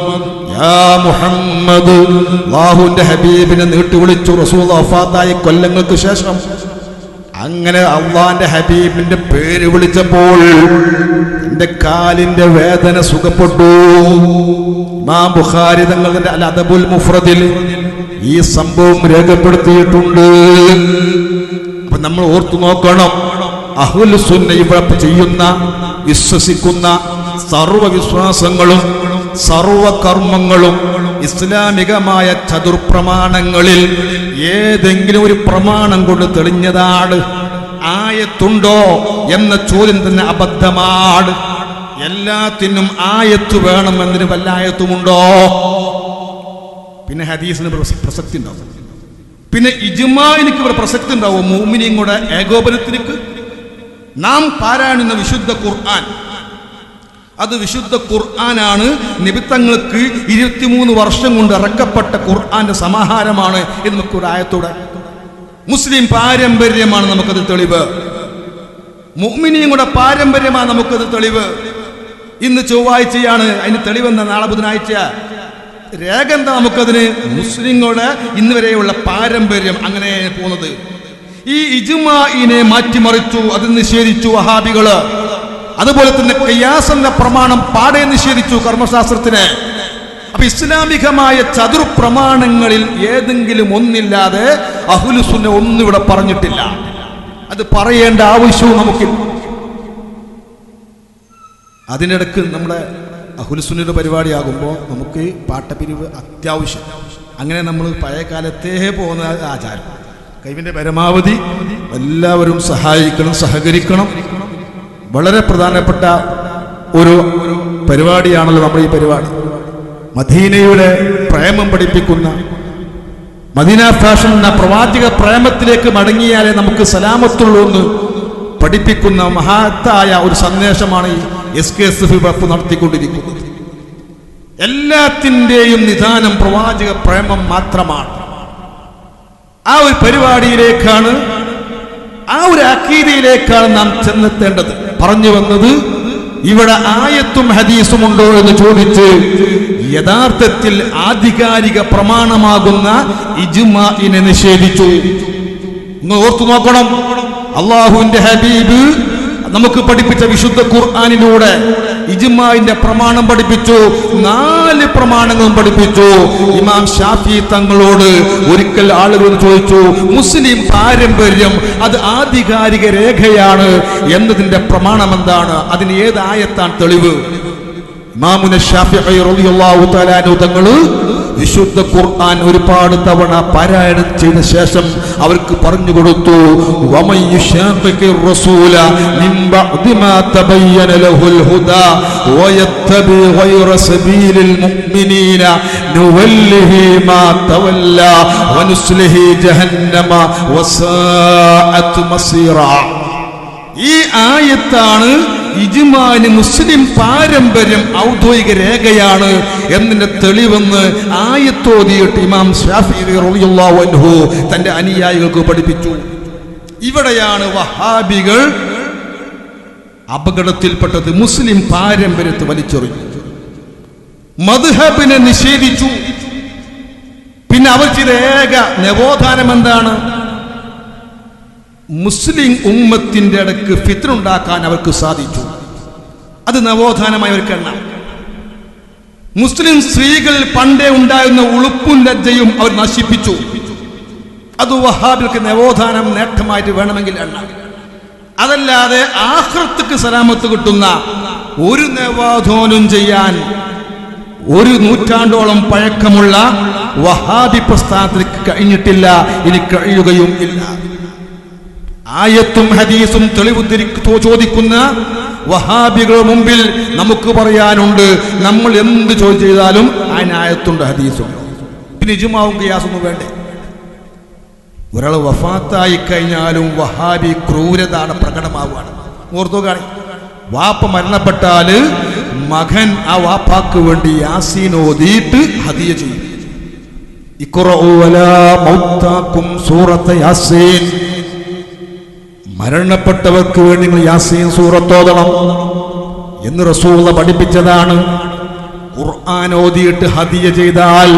യാ മുഹമ്മദ്, അല്ലാഹുവിന്റെ ഹബീബിനെ നീട്ടി വിളിച്ചു റസൂലുള്ളാഹി വഫാത്തായി കൊല്ലങ്ങൾക്ക് ശേഷം. അങ്ങനെ അള്ളാന്റെ ഹബീബിന്റെ പേര് വിളിച്ചപ്പോൾ എന്റെ കാലിന്റെ വേദന സുഖപ്പെട്ടു. ഇമാം ബുഖാരി തങ്ങളുടെ അൽ അദബുൽ മുഫ്രദിൽ ഈ സംഭവം രേഖപ്പെടുത്തിയിട്ടുണ്ട്. അപ്പൊ നമ്മൾ ഓർത്തു നോക്കണം, അഹ്ലുസ് സുന്ന ഇവിടെ ചെയ്യുന്ന വിശ്വസിക്കുന്ന സർവ വിശ്വാസങ്ങളും സർവ കർമ്മങ്ങളും ഇസ്ലാമികമായ ചതുർപ്രമാണങ്ങളിൽ ഏതെങ്കിലും ഒരു പ്രമാണം കൊണ്ട് തെളിഞ്ഞതാണ്. ആയത്തുണ്ടോ എന്ന ചോദ്യം തന്നെ അബദ്ധമാണ്. എല്ലാത്തിനും ആയത്ത് വേണം, എന്നതിന് വല്ല ആയത്തുമുണ്ടോ? പിന്നെ ഹദീസിന് പ്രസക്തി ഉണ്ടാവും, പിന്നെ ഇജ്മാഇനിക്ക് ഇവിടെ പ്രസക്തി ഉണ്ടാവും. മുഅ്മിനീങ്ങളുടെ ഏകോപനത്തിലേക്ക് നാം പാരായണ വിശുദ്ധ ഖുർആൻ, അത് വിശുദ്ധ ഖുർആനാണ്. നിബിത്തങ്ങൾക്ക് 23 വർഷം കൊണ്ട് ഇറക്കപ്പെട്ട ഖുർആന്റെ സമാഹാരമാണ് എന്ന് നമുക്കൊരു ആയത്തോടെ മുസ്ലിം പാരമ്പര്യമാണ് നമുക്കത് തെളിവ്. മുഅ്മിനീങ്ങളുടെ പാരമ്പര്യമാണ് നമുക്കത് തെളിവ്. ഇന്ന് ചൊവ്വാഴ്ചയാണ്, അതിന് തെളിവെന്താ? നാളെ ബുധനാഴ്ച. രേഖ എന്താ നമുക്കതിന്? മുസ്ലിങ്ങളുടെ ഇന്ന് വരെയുള്ള പാരമ്പര്യം അങ്ങനെ പോകുന്നത്. ഈ ഇജ്മാഇനെ മാറ്റിമറിച്ചു, അത് നിഷേധിച്ചു വഹാബികള്. അതുപോലെ തന്നെ ഖിയാസ് എന്ന പ്രമാണം പാടെ നിഷേധിച്ചു കർമ്മശാസ്ത്രത്തിന്. അപ്പൊ ഇസ്ലാമികമായ ചതുർപ്രമാണങ്ങളിൽ ഏതെങ്കിലും ഒന്നില്ലാതെ അഹ്ലുസ് സുന്ന ഒന്നും ഇവിടെ പറഞ്ഞിട്ടില്ല. അത് പറയേണ്ട ആവശ്യവും നമുക്കില്ല. അതിനിടക്ക് നമ്മുടെ അഹ്ലുസ് സുന്നയുടെ പരിപാടിയാകുമ്പോൾ നമുക്ക് പാട്ടപ്പിരിവ് അത്യാവശ്യം. അങ്ങനെ നമ്മൾ പഴയ കാലത്തേ പോകുന്ന ആചാരം. കഴിവിൻ്റെ പരമാവധി എല്ലാവരും സഹായിക്കണം, സഹകരിക്കണം. വളരെ പ്രധാനപ്പെട്ട ഒരു പരിപാടിയാണല്ലോ നമ്മുടെ ഈ പരിപാടി. മദീനയുടെ പ്രേമം പഠിപ്പിക്കുന്ന, മദീന ഫാഷൻ എന്ന പ്രവാചക പ്രേമത്തിലേക്ക് മടങ്ങിയാലേ നമുക്ക് സലാമത്തുള്ളൂ എന്ന് പഠിപ്പിക്കുന്ന മഹത്തായ ഒരു സന്ദേശമാണ് ഈ SKSF വകുപ്പ് നടത്തിക്കൊണ്ടിരിക്കുന്നത്. എല്ലാത്തിൻ്റെയും നിദാനം പ്രവാചക പ്രേമം മാത്രമാണ്. ആ ഒരു പരിപാടിയിലേക്കാണ്, ആ ഒരു അഖീദയിലേക്കാണ് നാം ചെന്നെത്തേണ്ടത്. പറഞ്ഞു വന്നത്, ഇവിടെ ആയത്തും ഹദീസും ഉണ്ടോ എന്ന് ചോദിച്ച് യഥാർത്ഥത്തിൽ ആധികാരിക പ്രമാണമാകുന്ന ഇജ്മാഇനെ നിഷേധിച്ചു. ഓർത്തു നോക്കണം, അള്ളാഹുവിന്റെ ഹബീബ് നമുക്ക് പഠിപ്പിച്ച വിശുദ്ധ ഖുർആനിലൂടെ ഇജ്മാഇന്റെ പ്രമാണം പഠിപ്പിച്ചു. 4 പ്രമാണങ്ങളും പഠിപ്പിച്ചു. ഇമാം ഷാഫി തങ്ങളോട് ഒരിക്കൽ ആളുകൾ ചോദിച്ചു, മുസ്ലിം പാരമ്പര്യം അത് ആധികാരിക രേഖയാണ് എന്നതിന്റെ പ്രമാണം എന്താണ്? അതിന് ഏത് ആയത്താണ് തെളിവ്? ഇമാമുന ഷാഫിഈ റളിയല്ലാഹു തആല അൻഹു തങ്ങൾ വിശുദ്ധ ഖുർആൻ ഒരുപാട് തവണ പാരായണം ചെയ്ത ശേഷം അവർക്ക് പറഞ്ഞു കൊടുത്തു, വമയ്യുശാഖിഖിർ റസൂല മിൻ ബഅദി മാ തബയ്യന ലഹുൽ ഹുദാ വയത്തബി ഗൈറ സബീലിൽ മുഅ്മിനീന നുവല്ലിഹി മാ തവല്ല വനുസ്ലിഹി ജഹന്നമ വസാഅത് മസീറാ. ഈ ആയത്താണ് ഇജ്മാഇന് മുസ്ലിം പാരമ്പര്യം ഔദ്യോഗിക രേഖയാണ് എന്നതിന്റെ തെളിവെന്ന് ആയത്തോതിയിട്ട് ഇമാം ഷാഫിഈ റളിയല്ലാഹു അൻഹു തന്റെ അനുയായികൾക്ക് പഠിപ്പിച്ചു. ഇവിടെയാണ് വഹാബികൾ അപകടത്തിൽപ്പെട്ടത്. മുസ്ലിം പാരമ്പര്യത്തെ വലിച്ചെറിഞ്ഞു, മദ്ഹബിനെ നിഷേധിച്ചു. പിന്നെ അവർ ചെയ്ത ഏക നവോത്ഥാനം എന്താണ്? മുസ്ലിം ഉമ്മത്തിന്റെ ഇടയ്ക്ക് ഫിത്ന ഉണ്ടാക്കാൻ അവർക്ക് സാധിച്ചു. അത് നവോത്ഥാനമായി അവർക്ക് എണ്ണാം. മുസ്ലിം സ്ത്രീകൾ പണ്ടേ ഉണ്ടായിരുന്ന ഉളുപ്പും ലജ്ജയും അവർ നശിപ്പിച്ചു. അത് വഹാബികൾക്ക് നവോത്ഥാനം നേട്ടമായിട്ട് വേണമെങ്കിൽ എണ്ണാം. അതല്ലാതെ ആഖിറത്ക്ക് സലാമത്ത് കിട്ടുന്ന ഒരു നവോത്ഥാനം ചെയ്യാൻ 1 നൂറ്റാണ്ടോളം പഴക്കമുള്ള വഹാബി പ്രസ്ഥാനത്തിന് കഴിഞ്ഞിട്ടില്ല, ഇനി കഴിയുകയും ഇല്ല. ആയത്തും ഹദീസും തെളിവ് ചോദിക്കുന്ന വഹാബികളുടെ മുമ്പിൽ നമുക്ക് പറയാനുണ്ട്, നമ്മൾ എന്ത് ചോദ്യം ചെയ്താലും അതിന് ആയത്തുണ്ട്, ഹദീസുണ്ട്. പിന്നെ ഇജ്മാഉം ഖിയാസൊന്നും വേണ്ടേ? ഒരാൾ വഫാത്തായി കഴിഞ്ഞാലും വഹാബി ക്രൂരതാണ് പ്രകടമാവുകയാണ്. ഓർത്തു കാണി, വാപ്പ മരണപ്പെട്ടാല് മകൻ ആ വാപ്പാക്ക് വേണ്ടി യാസീൻ ഓതിയിട്ട് ഹദിയ ചെയ്യും. ഇഖ്റഉ വലാ മൗതാകും സൂറത്ത് യാസീൻ. മരണപ്പെട്ടവർക്ക് വേണ്ടി നിങ്ങൾ യാസീൻ സൂറത്ത് ഓതണം എന്ന് റസൂൽ പഠിപ്പിച്ചതാണ്. ഖുർആൻ ഓതിയിട്ട് ഹദിയ ചെയ്താൽ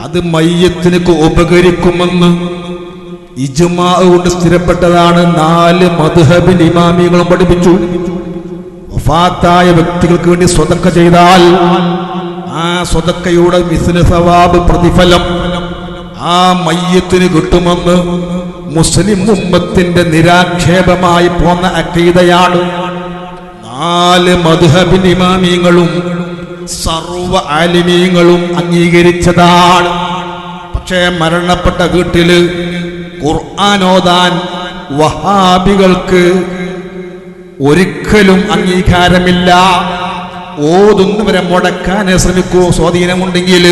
അത് മയ്യത്തിന് ഉപകരിക്കുമെന്ന് ഇജ്മാ കൊണ്ട് സ്ഥിരപ്പെട്ടതാണ്. 4 മദ്ഹബിൽ ഇമാമികളും പഠിപ്പിച്ചു. വഫാത്തായ വ്യക്തികൾക്ക് വേണ്ടി സ്വതക്ക ചെയ്താൽ ആ സ്വതക്കയുടെ മിസ്ല സവാബ്, പ്രതിഫലം ആ മയ്യത്തിന് കിട്ടുമെന്ന് മുസ്ലിം ഉമ്മത്തിന്റെ നിരാക്ഷേപമായി പോന്ന അഖീദയാണ്. 4 മദ്ഹബിൻ ഇമാമിങ്ങളും സർവ ആലിമീങ്ങളും അംഗീകരിച്ചതാണ്. പക്ഷേ മരണപ്പെട്ട വീട്ടില് ഖുർആൻ ഓതാൻ വഹാബികൾക്ക് ഒരിക്കലും അംഗീകാരമില്ല. ഓതുന്നവരെ മുടക്കാൻ ശ്രമിക്കൂ. സ്വാധീനമുണ്ടെങ്കിൽ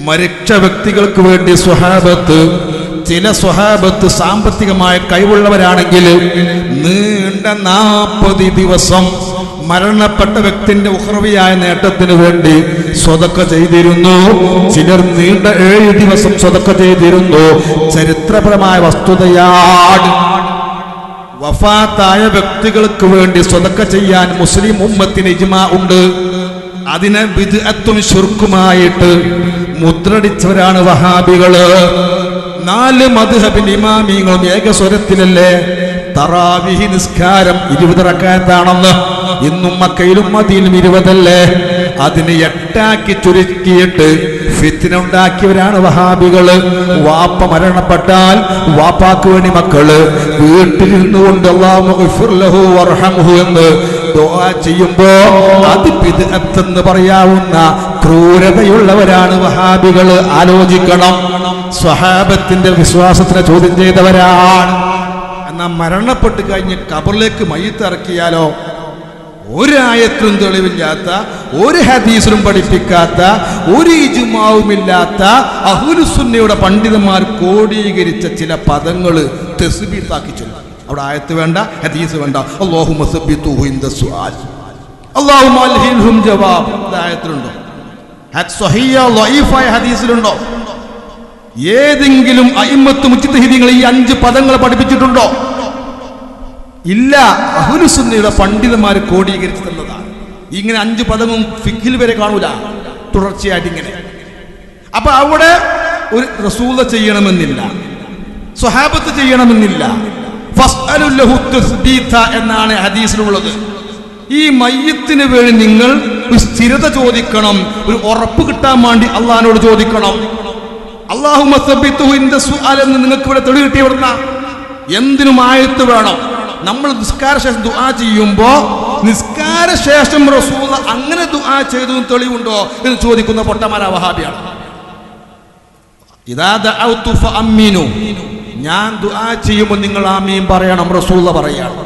മരിച്ച വ്യക്തികൾക്ക് വേണ്ടി ചില സ്വഹാബത്ത് സാമ്പത്തികമായ കഴിവുള്ളവരാണെങ്കിൽ നീണ്ട 40 ദിവസം മരണപ്പെട്ട വ്യക്തിന്റെ ഉഖ്റവിയായ നേട്ടത്തിന് വേണ്ടി സ്വതക്ക ചെയ്തിരുന്നു. ചിലർ നീണ്ട 7 ദിവസം സ്വതക്ക ചെയ്തിരുന്നു. ചരിത്രപരമായ വസ്തുതയാണ്. വഫാത്തായ വ്യക്തികൾക്ക് വേണ്ടി സ്വതക്ക ചെയ്യാൻ മുസ്ലിം ഉമ്മത്തിന് ഇജ്മാ ഉണ്ട്. അതിനെ ബിദ്അത്തും ശിർക്കുമായിട്ട് മുദ്രടിച്ചവരാണ് വഹാബികള്. 4 മദ്ഹബിൻ ഇമാമിങ്ങളും ഏകസ്വരത്തിലല്ലേ തറാവിഹി നിസ്കാരം 20 റക്അത്താണെന്ന്. ഇന്നും മക്കയിലും മദീനയിലും 20 അല്ലേ? അതിന് 8ആക്കി ചുരുക്കിയിട്ട് ഫിത്ന ഉണ്ടാക്കിയവരാണ് വഹാബികള്. വാപ്പ മരണപ്പെട്ടാൽ വാപ്പാക്ക് വേണ്ടി മക്കള് വീട്ടിലിരുന്നു കൊണ്ട് അല്ലാഹു ഗഫിർ ലഹു വർഹംഹു എന്ന് ദുആ ചെയ്യുമ്പോ അത് ബിദ്അത്ത് എന്ന് പറയാവുന്ന ക്രൂരതയുള്ളവരാണ് വഹാബികൾ. ആലോചിക്കണം. സ്വഹാബത്തിന്റെ വിശ്വാസത്തിനെ ചോദ്യം ചെയ്തവരാണ്. എന്നാൽ മരണപ്പെട്ട് കഴിഞ്ഞ് ഖബറിലേക്ക് മയ്യിത്ത് ഇറക്കിയാലോ ഒരു ആയത്തിലും തെളിവില്ലാത്ത, ഒരു ഹദീസിലും പഠിപ്പിക്കാത്ത, ഒരു ഇജ്മാവുമില്ലാത്ത അഹ്ലുസുന്നയുടെ പണ്ഡിതന്മാർ കോടീകരിച്ച ചില പദങ്ങൾ തസ്ബീത്താക്കി ചൊല്ലും. അവിടെ ആയത്ത് വേണ്ട, ഹദീസ് വേണ്ട. അല്ലാഹുമ്മ സബ്ബിതുഹു ഇൻദ സുആൽ, അല്ലാഹുമ്മ അൽഹിംഹും ജവാബ്. ആയത്തിലുണ്ടോ? സ്വഹീഹ ലഈഫായ ഹദീസിലുണ്ടോ? ഏതെങ്കിലും അഇമ്മത്ത് മുജ്തഹിദീങ്ങൾ ഈ 5 പദങ്ങൾ പഠിപ്പിച്ചിട്ടുണ്ടോ? ഇല്ല. അഹ്ലുസുന്നയുടെ പണ്ഡിതന്മാർ കോടീകരിച്ചു തന്നതാണ്. ഇങ്ങനെ 5 പദവും ഫിഖിൽ വരെ കാണൂല, തുടർച്ചയായിട്ട് ഇങ്ങനെ. അപ്പൊ അവിടെ ഒരു റസൂല ചെയ്യണമെന്നില്ല, സ്വഹാബത്ത് ചെയ്യണമെന്നില്ല. ഫസ്അലു ലഹു തസ്ബീത എന്നാണ് ഹദീസിലുള്ളത്. ഈ മയ്യിത്തിന് വേണ്ടി നിങ്ങൾ ഒരു സ്ഥിരത ചോദിക്കണം, ഒരു ഉറപ്പ് കിട്ടാൻ വേണ്ടി അള്ളാഹിനോട് ചോദിക്കണം. അല്ലാഹുമ്മ സബ്ബിതുഹു ഇൻദ സുആൽ എന്ന് നിങ്ങൾക്ക് ഇവിടെ തെളിവ് കിട്ടിയവിടുന്ന എന്തിനും ആയത്ത് വേണം. നമ്മൾ നിസ്കാരശേഷം ദുആ ചെയ്യുമ്പോ നിസ്കാരശേഷം റസൂൽ അങ്ങനെ ദുആ ചെയ്തു തെളിവുണ്ടോ എന്ന് ചോദിക്കുന്ന പൊട്ടമാരാ വഹാബിയാണ്. ഇദാ ദഅഉതു ഫഅമ്മിനു, ഞാൻ ദുആ ചെയ്യുമ്പോൾ നിങ്ങൾ ആമീൻ പറയണം. റസൂൽ പറയാണ്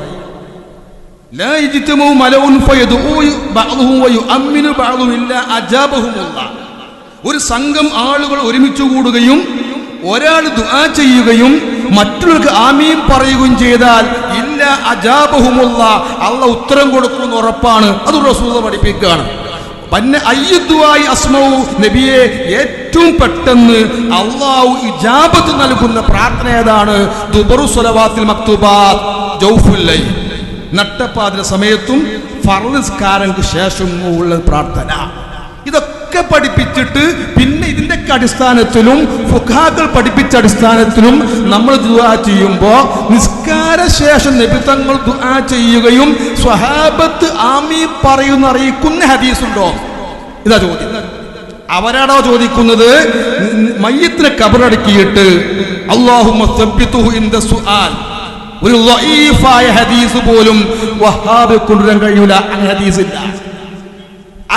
ലാ യജ്തമു മലഉൻ ഫയദഉ ബഅ്ദുഹു വയുഅമ്മിനു ബഅ്ദുഹു ഇല്ലാ അജാബഹുമുല്ലാഹ്. ഒരു സംഘം ആളുകൾ ഒരുമിച്ച് കൂടുകയും ഒരാൾ ദുആ ചെയ്യുകയും മറ്റുള്ളവർക്ക് ആമീൻ പറയുകയും ചെയ്താൽ ഇല്ല അജാബഹുമുല്ലാഹ്, അല്ലാഹ് ഉത്തരം കൊടുക്കുമെന്ന് ഉറപ്പാണ്. അത് റസൂൽ പഠിപ്പിക്കുകയാണ്. പിന്നെ അയ്യുദ്ദുആയി അസ്മഉ, നബിയെ ഏറ്റവും പെട്ടെന്ന് അല്ലാഹു ഇജാബത്ത് നൽകുന്ന പ്രാർത്ഥന ഏതാണ്? ദുബറു സ്വലവാത്തിൽ മക്തൂബാത്ത് ജൗഫുൽ ലൈൽ, നട്ടപ്പാതിര സമയത്തും ഫർള് നിസ്കാരങ്ങൾക്ക് ശേഷം ഉള്ള പ്രാർത്ഥന. ഇതൊക്കെ പഠിപ്പിച്ചിട്ട് പിന്നെ ഇതിന്റെ അടിസ്ഥാനത്തിലും ഫുഖാക്കൾ പഠിപ്പിച്ച അടിസ്ഥാനത്തിലും നമ്മൾ ദുആ ചെയ്യുമ്പോൾ നിസ്കാര ശേഷം നബി തങ്ങൾ ദുആ ചെയ്യുകയും സ്വഹാബത്ത് ആമീൻ പറയുന്ന അറിയിക്കുന്ന ഹദീസുണ്ടോ? ഇതാ ചോദ്യം. അവരാണോ ചോദിക്കുന്നത്? മയ്യിത്തിനെ ഖബറടക്കിയിട്ട് അല്ലാഹുമ്മ സബ്ബിതുഹു ഇൻദ സുആൽ, ഒരു ലഈഫായ ഹദീസ് പോലും വഹാബി കൊണ്ടുവരാൻ കഴിയൂല. അങ്ങനെ ഹദീസില്ല.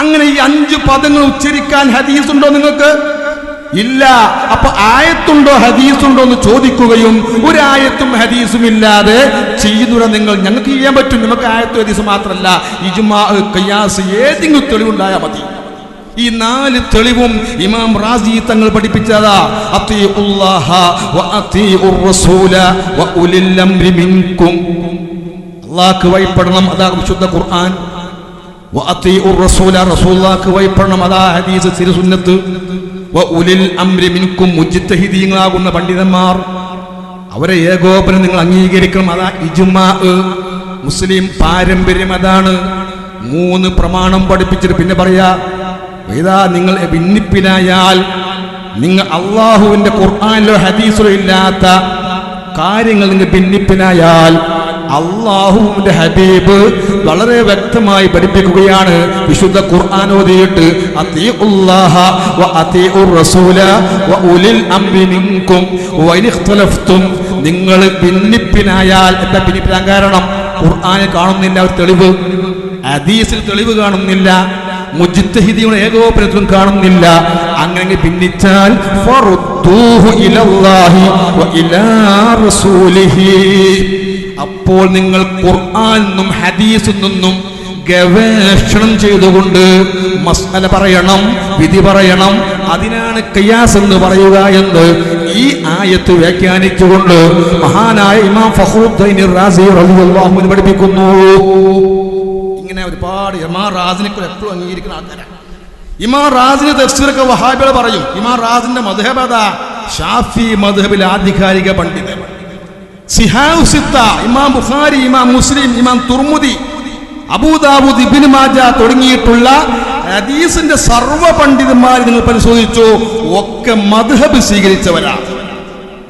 അങ്ങനെ ഈ 5 പദങ്ങൾ ഉച്ചരിക്കാൻ ഹദീസുണ്ടോ നിങ്ങൾക്ക്? ഇല്ല. അപ്പൊ ആയത്തുണ്ടോ ഹദീസുണ്ടോ എന്ന് ചോദിക്കുകയും ഒരു ആയത്തും ഹദീസും ഇല്ലാതെ ചെയ്യുന്ന നിങ്ങൾ ഞങ്ങൾക്ക് ചെയ്യാൻ പറ്റും. നമുക്ക് ആയത്തും ഹദീസ് മാത്രമല്ല, ഇജ്മാ, ഖിയാസ്, ഏതെങ്കിലും തെളിവുണ്ടായാൽ മതി. ഈ 4 തെളിവും ഇമാം റാസി തങ്ങൾ പഠിപ്പിച്ചതാ. അത്തീഉല്ലാഹ വ അത്തീഉർ റസൂല വ ഉലിൽ അംരി മിൻകും. അല്ലാഹുവിനെ വഴിപ്പെടണം, അതാ വിശുദ്ധ ഖുർആൻ. വ അത്തീഉർ റസൂല, റസൂലുള്ളാഹിനെ വഴിപ്പെടണം, അതാ ഹദീസ് തിരുസുന്നത്ത്. വ ഉലിൽ അംരി മിൻകും, മുജ്തഹിദീങ്ങളാകുന്ന പണ്ഡിതന്മാർ, അവരെ ഏകോപനം നിങ്ങൾ അംഗീകരിക്കണം, അതാ ഇജ്മാ. മുസ്ലിം പാരമ്പര്യം അതാണ്. 3 പ്രമാണം പഠിപ്പിച്ചിട്ട് പിന്നെ പറയാ, ഇതാ നിങ്ങൾ ഭിന്നിപ്പിനായാൽ, നിങ്ങൾ അള്ളാഹുവിന്റെ ഖുർആനിലോ ഹദീസിലോ ഇല്ലാത്ത കാര്യങ്ങൾ നിങ്ങൾ ഭിന്നിപ്പിനായാൽ അള്ളാഹുവിന്റെ ഹബീബ് വളരെ വ്യക്തമായി പഠിപ്പിക്കുകയാണ്. വിശുദ്ധ ഖുർആൻ ഓതിയിട്ട് അത്തീഉല്ലാഹ വ അത്തീഉർ റസൂല വ ഉലിൽ അംരി മിൻകും വ ഇൻ ഇഖ്തലഫ്തും. നിങ്ങൾ ഭിന്നിപ്പിനായാൽ, എന്താ ഭിന്നിപ്പിനാൻ കാരണം? ഖുർആനിൽ കാണുന്നില്ല ഒരു തെളിവ്, ഹദീസിൽ തെളിവ് കാണുന്നില്ല, മുജ്തഹിദിയുടെ ഏകോപനത്തിലും കാണുന്നില്ല. അങ്ങനെ ഭിന്നിച്ചാൽ ഫറുദ്ദൂഹു ഇലല്ലാഹി വ ഇലാ റസൂലിഹി. അപ്പോൾ നിങ്ങൾ ഖുർആനിൽ നിന്നും ഹദീസിൽ നിന്നും ഗവേഷണം ചെയ്തുകൊണ്ട് മസ്അല പറയണം, വിധി പറയണം. അതിനാണ് ഖിയാസ് എന്ന് പറയുക എന്ന് ഈ ആയത്ത് വ്യാഖ്യാനിച്ചുകൊണ്ട് മഹാനായ ഇമാം ഫഖ്റുദ്ദീൻ റാസി റളിയല്ലാഹു അൻഹു പഠിപ്പിക്കുന്നു. ഇങ്ങനെ ഒരുപാട് ഇമാം റാസിനെ എപ്പോഴും അംഗീകരിക്കുന്ന ആൾക്കാരാണ്. ഇമാം റാസിന്റെ തഫ്സീറൊക്കെ വഹാബികൾ പറയും. ഇമാം റാസിന്റെ മദ്ഹബ് അതാ ഷാഫി മദ്ഹബിലെ ആധികാരിക പണ്ഡിതൻ. സിഹാഉ സിത്ത, ഇമാം ബുഖാരി, ഇമാം മുസ്ലിം, ഇമാം തുർമുദി, അബൂദാവൂദ്, ഇബ്നു മാജ തുടങ്ങിയിട്ടുള്ള ഹദീസിന്റെ സർവ്വ പണ്ഡിതന്മാരെ നിങ്ങൾ പരിശോധിച്ചു, ഒക്കെ മദ്ഹബ് സ്വീകരിച്ചവരാണ്.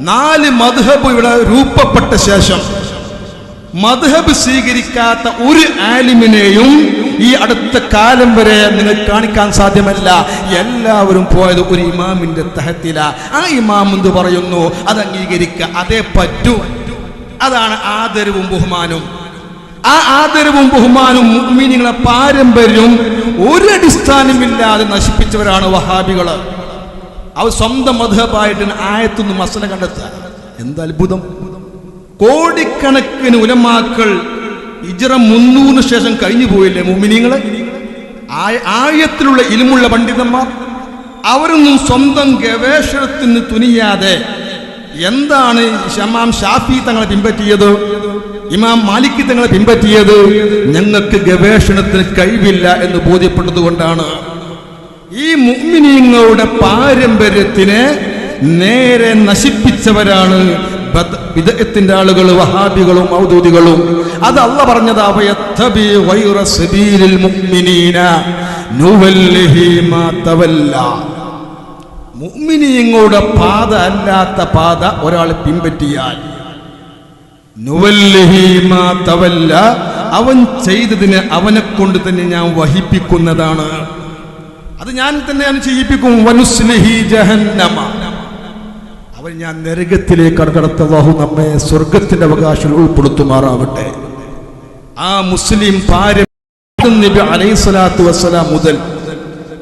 4 മദ്ഹബ് ഇവിടെ രൂപപ്പെട്ട ശേഷം മദ്ഹബ് സ്വീകരിക്കാത്ത ഒരു ആലിമിനെയും ഈ അടുത്ത കാലം വരെ നിങ്ങൾ കാണിക്കാൻ സാധ്യമല്ല. എല്ലാവരും പോയത് ഒരു ഇമാമിന്റെ തഹത്തില. ആ ഇമാം എന്ത് പറയുന്നു അത് അംഗീകരിക്കുക, അതേ പറ്റൂ. അതാണ് ആദരവും ബഹുമാനവും. ആ ആദരവും ബഹുമാനവും മുഅ്മിനീങ്ങളെ പാരമ്പര്യവും ഒരു അടിസ്ഥാനമില്ലാതെ നശിപ്പിച്ചവരാണ് വഹാബികൾ. അവർ സ്വന്തം മദ്ഹബായിട്ട് ആയത്തൊന്നും മസല കണ്ടെത്തുക. എന്താ അത്ഭുതം! കോടിക്കണക്കിന് ഉലമാക്കൾ ഹിജ്റ 300 ശേഷം കഴിഞ്ഞു പോയില്ലേ മുഅ്മിനീങ്ങളെ? ആയത്തിലുള്ള ഇൽമുള്ള പണ്ഡിതന്മാർ അവരൊന്നും സ്വന്തം ഗവേഷണത്തിന് തുനിയാതെ എന്താണ് ഇമാം ഷാഫി തങ്ങളെ പിൻപറ്റിയത്, ഇമാം മാലിക് തങ്ങളെ പിൻപറ്റിയത്? ഞങ്ങൾക്ക് ഗവേഷണത്തിന് കഴിവില്ല എന്ന് ബോധ്യപ്പെട്ടതുകൊണ്ടാണ്. ഈ മുഅ്മിനീങ്ങളുടെ പാരമ്പര്യത്തിനെ നേരെ നശിപ്പിച്ചവരാണ് ബിദ്അത്തിന്റെ ആളുകൾ, വഹാബികളും ഔദൂദികളും. അത് അല്ലാഹ് പറഞ്ഞതാ, വയത്തബി ഗൈറ സബീലിൽ മുഅ്മിനീന നുവല്ലിഹി മാ തവല്ല. മുഅ്മിനീങ്ങളുടെ പാത അല്ലാത്ത പാത ഒരാൾ പിൻപറ്റിയാൽ നുവല്ലിഹി മാ തവല്ല, അവൻ ചെയ്തതിന് അവനെ കൊണ്ട് തന്നെ ഞാൻ വഹിപ്പിക്കുന്നതാണ്. അത് ഞാൻ തന്നെയാണ് ചെയ്യിപ്പിക്കും. വനുസ്ലിഹി ജഹന്നമ, അവൻ ഞാൻ നരകത്തിലേക്ക് കടത്തുവാഹു നമ്മെ സ്വർഗത്തിന്റെ അവകാശം ഉൾപ്പെടുത്തുമാറാവട്ടെ. ആ മുസ്ലിം പാരമ്പര്യം നബി അലൈഹിസ്സലാത്തു വസ്സലാം മുതൽ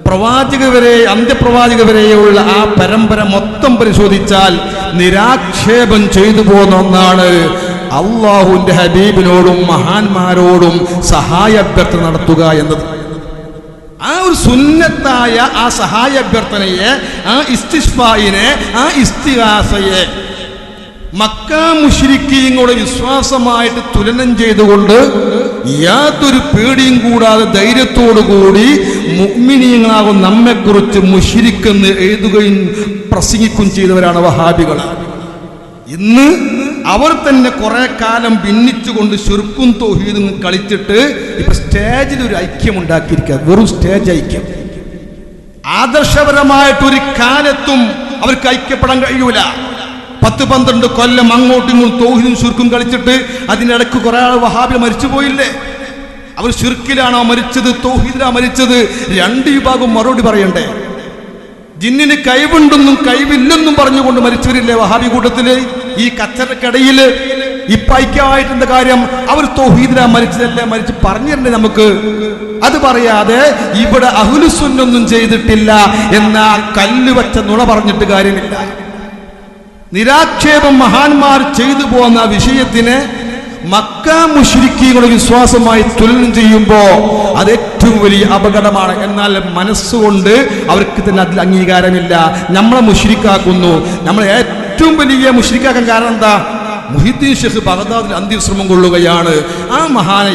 പ്രവാചക വരെ, അന്ത്യപ്രവാചക വരെയുള്ള ആ പരമ്പര മൊത്തം പരിശോധിച്ചാൽ നിരാക്ഷേപം ചെയ്തു പോകുന്ന ഒന്നാണ് അള്ളാഹുവിന്റെ ഹബീബിനോടും മഹാന്മാരോടും സഹായ അഭ്യർത്ഥന നടത്തുക എന്നത്. ആ ഒരു സുന്നത്തായ ആ സഹായ അഭ്യർത്ഥനയെ, ആ ഇസ്തിശ്ഫായിനെ, ആ ഇസ്തിഗാസയെ മക്ക മുശ്രിക്കീങ്ങളുടെ വിശ്വാസമായിട്ട് തുലനം ചെയ്തുകൊണ്ട് യാതൊരു പേടിയും കൂടാതെ ധൈര്യത്തോടുകൂടി മുഅ്മിനീങ്ങളാകും നമ്മെക്കുറിച്ച് മുശ്രിക്കെന്ന് എഴുതുകയും പ്രസംഗിക്കുകയും ചെയ്തവരാണ് വഹാബികൾ. ഇന്ന് അവർ തന്നെ കുറെ കാലം ഭിന്നിച്ചുകൊണ്ട് ശിർക്കും തൗഹീദും കളിച്ചിട്ട് ഇപ്പൊ സ്റ്റേജിൽ ഒരു ഐക്യം ഉണ്ടാക്കിയിരിക്കുക. വെറും സ്റ്റേജ് ഐക്യം. ആദർശപരമായിട്ടൊരു കാലത്തും അവർക്ക് ഐക്യപ്പെടാൻ കഴിയൂല. 10-12 കൊല്ലം അങ്ങോട്ടും ഇങ്ങോട്ടും തൗഹീദും ശിർക്കും കളിച്ചിട്ട് അതിനിടയ്ക്ക് കുറെ ആൾ വഹാബി മരിച്ചു പോയില്ലേ? അവർ ശിർക്കിലാണോ മരിച്ചത്, തൗഹീദിലാണോ മരിച്ചത്? രണ്ട് വിഭാഗം മറുപടി പറയണ്ടേ? ജിന്നിന് കഴിവുണ്ടെന്നും കഴിവില്ലെന്നും പറഞ്ഞുകൊണ്ട് മരിച്ചവരില്ലേ വഹാബി കൂട്ടത്തില്? ഈ കച്ചറക്കടയില് ഇപ്പൊ ഐക്യമായിട്ടെന്ത കാര്യം? അവർ തൗഹീദിലാ മരിച്ചതല്ലേ? മരിച്ച് പറഞ്ഞു തരണ്ടേ നമുക്ക്? അത് പറയാതെ ഇവിടെ അഹ്ലുസുന്നൊന്നും ചെയ്തിട്ടില്ല എന്ന കല്ല് വച്ച നുണ പറഞ്ഞിട്ട് കാര്യമില്ല. നിരാക്ഷേപം മഹാന്മാർ ചെയ്തു പോകുന്ന വിഷയത്തിനെ മക്ക മുശ്രിക്കീങ്ങളുടെ വിശ്വാസമായി തുലനം ചെയ്യുമ്പോ അത് ഏറ്റവും വലിയ അപകടമാണ്. എന്നാൽ മനസ്സുകൊണ്ട് അവർക്ക് തന്നെ അതിൽ അംഗീകാരമില്ല. നമ്മളെ മുശ്രിക്കാക്കുന്നു. നമ്മളെ ഏറ്റവും വലിയ മുശ്രിക്കാക്കാൻ കാരണം എന്താ? മുഹിദ്ദീൻ ഷെയ്ഖ് ബഗ്ദാദിൽ അന്ത്യശ്രമം കൊള്ളുകയാണ്. ആ മഹാന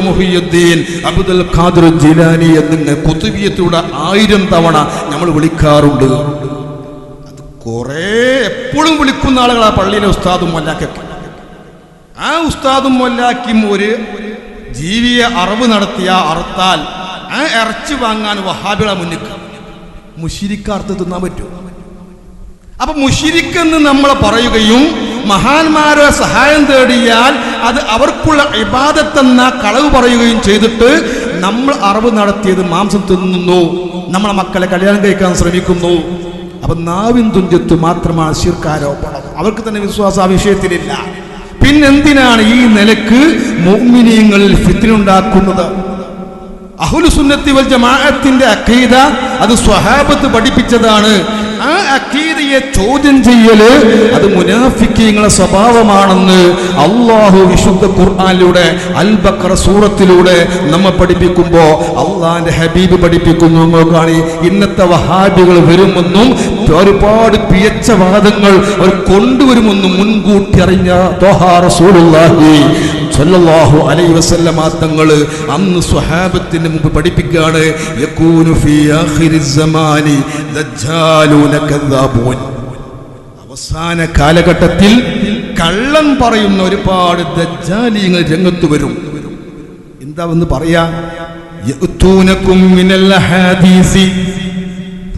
മുഹിയുദ്ദീൻ അബ്ദുൽ ഖാദിർ ജിലാനി എന്നിങ്ങനെ കുതുബിയത്തിലൂടെ 1000 തവണ നമ്മൾ വിളിക്കാറുണ്ട്. അത് കുറെ എപ്പോഴും വിളിക്കുന്ന ആളുകളാ പള്ളിയിലെ ഉസ്താദും മൊല്ലാക്കൊക്കെ. ആ ഉസ്താദും മൊല്ലാക്കും ഒരു ജീവിയെ അറവ് നടത്തിയ അറുത്താൽ ആ ഇറച്ചി വാങ്ങാൻ വഹാബികളെ മുന്നിൽ മുശ്രിക്കാർത്ത് തിന്നാൻ പറ്റും. അപ്പൊ മുശ്രിക്കെന്ന് നമ്മൾ പറയുകയും മഹാന്മാരെ സഹായം തേടിയാൽ അത് അവർക്കുള്ള ഇബാദത്തെന്ന കളവ് പറയുകയും ചെയ്തിട്ട് നമ്മൾ അറവ് നടത്തിയത് മാംസം തിന്നുന്നു, നമ്മളെ മക്കളെ കല്യാണം കഴിക്കാൻ ശ്രമിക്കുന്നു. അപ്പൊ നാവിൻ തുഞ്ചത്ത് മാത്രമാണ് ശിർക്കാരോപണം. അവർക്ക് തന്നെ വിശ്വാസം ആ വിഷയത്തിലില്ല. പിന്നെന്തിനാണ് ഈ നിലക്ക് മുഅ്മിനീങ്ങളിൽ ഫിത്ന ഉണ്ടാക്കുന്നത്? അഹ്ലുസുന്നത്തി വൽ ജമാഅത്തിന്റെ അഖീദ അത് സ്വഹാബത്ത് പഠിപ്പിച്ചതാണ്. ആ അഖീദയെ ചോദ്യം ചെയ്യല് അത് മുനാഫിക്കീങ്ങളുടെ സ്വഭാവമാണെന്ന് അല്ലാഹു വിശുദ്ധ ഖുർആനിലൂടെ അൽ ബഖറ സൂറത്തിലൂടെ നമ്മെ പഠിപ്പിക്കുമ്പോ അള്ളാന്റെ ഹബീബ് പഠിപ്പിക്കുന്നു. നോക്കാണി, ഇന്നത്തെ വഹാബികൾ വരുമെന്നും ഒരുപാട് പിയച്ച വാദങ്ങൾ അവർ കൊണ്ടുവരുമെന്നും മുൻകൂട്ടി അറിഞ്ഞ ത്വഹാ റസൂലുള്ളാഹി സ്വല്ലല്ലാഹു അലൈഹി വസല്ലമ തങ്ങൾ അന്ന് സ്വഹാബത്തിന് മുമ്പ് പഠിപ്പിക്കുകയാണ്, യകൂനു ഫീ ആഖിരിസ് സമാനി ദജ്ജാലൂന കദ്ദാബൂൻ. അവസാന കാലഘട്ടത്തിൽ കള്ളം പറയുന്ന ഒരുപാട് ദജ്ജാലികൾ രംഗത്ത് വരും. എന്താവെന്ന് പറയാ? യഅ്തൂനകും മിനൽ ഹദീസി,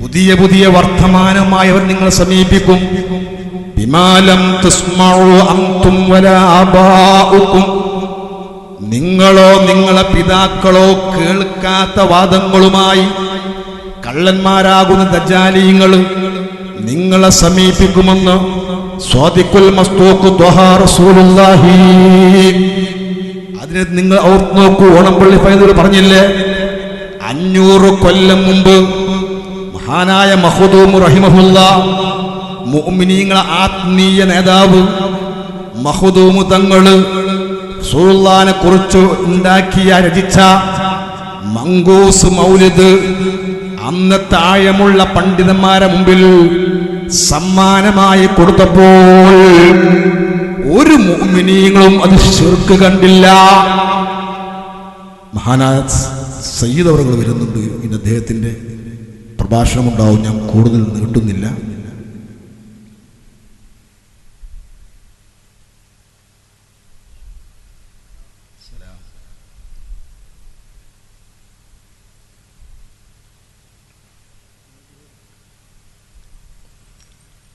പുതിയ പുതിയ വർത്തമാനമായി അവർ നിങ്ങളെ സമീപിക്കും. ബിമാലം തസ്മഉ അൻതും വലാ ആബാഉകും, നിങ്ങളോ നിങ്ങളെ പിതാക്കളോ കേൾക്കാത്ത വാദങ്ങളുമായി കള്ളന്മാരാകുന്ന ദജ്ജാലീങ്ങൾ നിങ്ങളെ സമീപിക്കുമെന്ന് സ്വാദിഖുൽ മസ്തൂഖ് ത്വഹാ റസൂലുള്ളാഹി. അതിനെ നിങ്ങൾ ഓർത്ത് നോക്കൂ. ഓണംപള്ളി ഫൈദർ പറഞ്ഞില്ലേ, 500 കൊല്ലം മുമ്പ് മഹാനായ മഖ്ദൂം റഹിമഹുല്ലാ, മുഅ്മിനീങ്ങളെ ആത്മീയ നേതാവ് മഖ്ദൂം തങ്ങള് റസൂലുള്ളാഹിനെ കുറിച്ച് രചിച്ച മങ്കൂസ് മൗലിദ് അന്നത്തെ ആഴമുള്ള പണ്ഡിതന്മാരെ മുമ്പിൽ സമ്മാനമായി കൊടുത്തപ്പോൾ ഒരു മുഅ്മിനീങ്ങളും അത് ശിർക്ക് കണ്ടില്ല. മഹാനായ സയ്യിദ് അവറുകൾ വരുന്നുണ്ട്. ഇന്ന് അദ്ദേഹത്തിന്റെ പ്രഭാഷണം ഉണ്ടാവും. ഞാൻ കൂടുതൽ നീട്ടുന്നില്ല.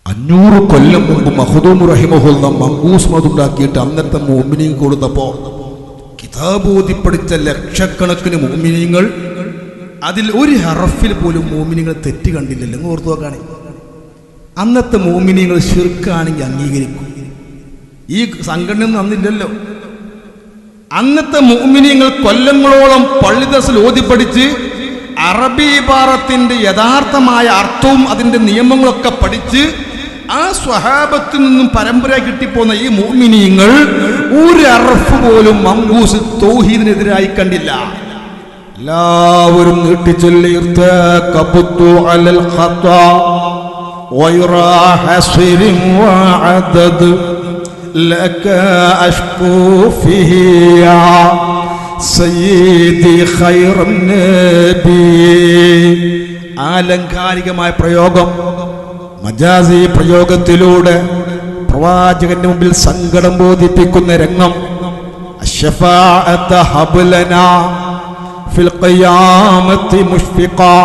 അഞ്ഞൂറ് കൊല്ലം മുമ്പ് മഖ്ദൂം റഹിമഹുല്ലാ മങ്കൂസ് മതുണ്ടാക്കിയിട്ട് അന്നത്തെ മുഅ്മിനീങ്ങൾക്ക് കൊടുത്തപ്പോ കിതാബ് ഓതി പഠിച്ച ലക്ഷക്കണക്കിന് മുഅ്മിനീങ്ങൾ അതിൽ ഒരു ഹറഫിൽ പോലും മുഅ്മിനീങ്ങൾ തെറ്റ് കണ്ടില്ലല്ലോ. എന്ന് ഓർത്തു നോക്കാണെ, അന്നത്തെ മുഅ്മിനീങ്ങൾ ശിർക്കാണെങ്കിൽ അംഗീകരിക്കും. ഈ സംഘടന അന്നില്ലല്ലോ. അന്നത്തെ മുഅ്മിനീങ്ങൾ കൊല്ലങ്ങളോളം പള്ളിദർസിൽ ഓതി പഠിച്ച് അറബി ഇബാറത്തിന്റെ യഥാർത്ഥമായ അർത്ഥവും അതിന്റെ നിയമങ്ങളൊക്കെ പഠിച്ച് ആ സ്വഹാബത്തിൽ നിന്നും പരമ്പര കിട്ടിപ്പോന്ന ഈ മുഅ്മിനീങ്ങൾ ഒരു അറഫ് പോലും മങ്കൂസ് തൗഹീദിനെതിരായി കണ്ടില്ല. എല്ലാവരും നീട്ടിച്ചൊല്ലി ഇർതകബതു അലൽ ഖതാ വയറാ ഹസ്രിൻ വഅദദ് ലക അഷ്കൂ ഫിഹി യാ സയ്യിദി ഖൈറൻ നബി. ആലങ്കാരികമായ പ്രയോഗം, മജാസി പ്രയോഗത്തിലൂടെ പ്രവാചകന്റെ മുമ്പിൽ സങ്കടം ബോധിപ്പിക്കുന്ന രംഗം. അശ്ശഫാഅത ഹബ്ലനാ ഫിൽ ഖിയാമത്തി മുഷ്ഫിഖാ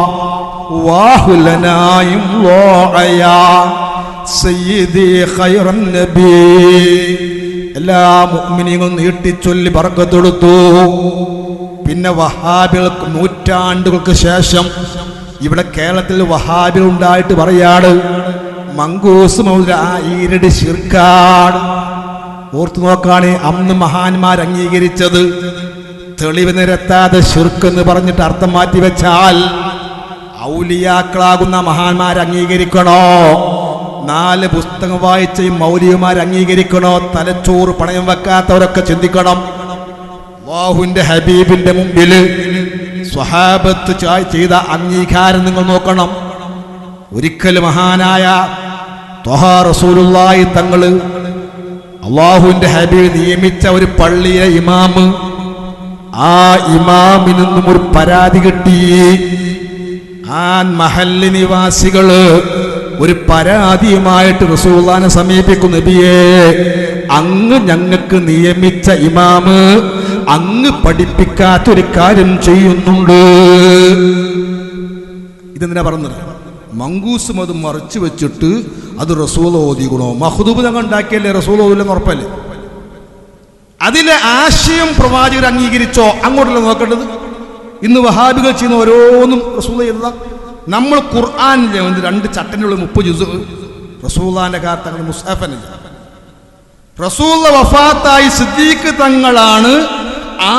വാഹുലനാ യുളായ സയ്യിദി ഖൈറൻ നബി. എല്ലാ മുഅ്മിനീങ്ങളും നീട്ടിച്ചൊല്ലി ബർക്കത്ത് കൊടുത്തു. പിന്നെ വഹാബികൾക്ക് നൂറ്റാണ്ടുകൾക്ക് ശേഷം ഇവിടെ കേരളത്തിൽ വഹാബികൾ ഉണ്ടായിട്ട് പറയാണ് മങ്കൂസ് മൗലിദ് ഈരടി ശിർക്കാണ്. ഓർത്തു നോക്കാണ്, അന്ന് മഹാന്മാർ അംഗീകരിച്ചത് തെളിവ് നിരത്താതെ ശിർക്ക് പറഞ്ഞിട്ട് അർത്ഥം മാറ്റി വെച്ചാൽ ഔലിയാക്കളാകുന്ന മഹാന്മാർ അംഗീകരിക്കണോ? 4 പുസ്തകം വായിച്ച ഈ മൗലിയമാർ അംഗീകരിക്കണോ? തലച്ചോറ് പണയം വെക്കാത്തവരൊക്കെ ചിന്തിക്കണം. അല്ലാഹുവിന്റെ ഹബീബിന്റെ മുമ്പിൽ സ്വഹാബത്ത് ചെയ്ത അംഗീകാരം നിങ്ങൾ നോക്കണം. ഒരിക്കൽ മഹാനായ ത്വഹ റസൂലുള്ളാഹി തങ്ങള് അല്ലാഹുവിന്റെ ഹബീബ് നിയമിച്ച ഒരു പള്ളിയിലെ ഇമാമ്, ആ ഇമാമിൽ നിന്നും ഒരു പരാതി കിട്ടി. ആ മഹല്ല് നിവാസികള് ഒരു പരാതിയുമായിട്ട് റസൂലുള്ളാഹിനെ സമീപിക്കും. നബിയേ, അങ്ങ് ഞങ്ങൾക്ക് നിയമിച്ച ഇമാമ് അങ്ങ് പഠിപ്പിക്കാത്തൊരു കാര്യം ചെയ്യുന്നുണ്ട്. ഇതെന്തിനാ പറഞ്ഞത്? മങ്കൂസ് അത് മറച്ചു വെച്ചിട്ട് അത് റസൂൽ ഓതിക്കണോ? മഖ്ദൂബ് തങ്ങൾ ഉണ്ടാക്കിയല്ലേ, റസൂൽ ഓതില്ലെന്ന് ഉറപ്പല്ലേ? അതിലെ ആശയം പ്രവാചകർ അംഗീകരിച്ചോ? അങ്ങോട്ടല്ല നോക്കേണ്ടത്. ഇന്ന് വഹാബികൾ ചെയ്യുന്ന ഓരോന്നും റസൂൽ ചെയ്തതാ. നമ്മൾ ഖുർആനിലെ 2 ചട്ടനുള്ള 30 ജുസ് റസൂലുള്ളാഹിന്റെ കാലത്ത് മുസ്ഹഫിനില്ല. റസൂൽ വഫാത്തായി സിദ്ദീഖ് തങ്ങളാണ്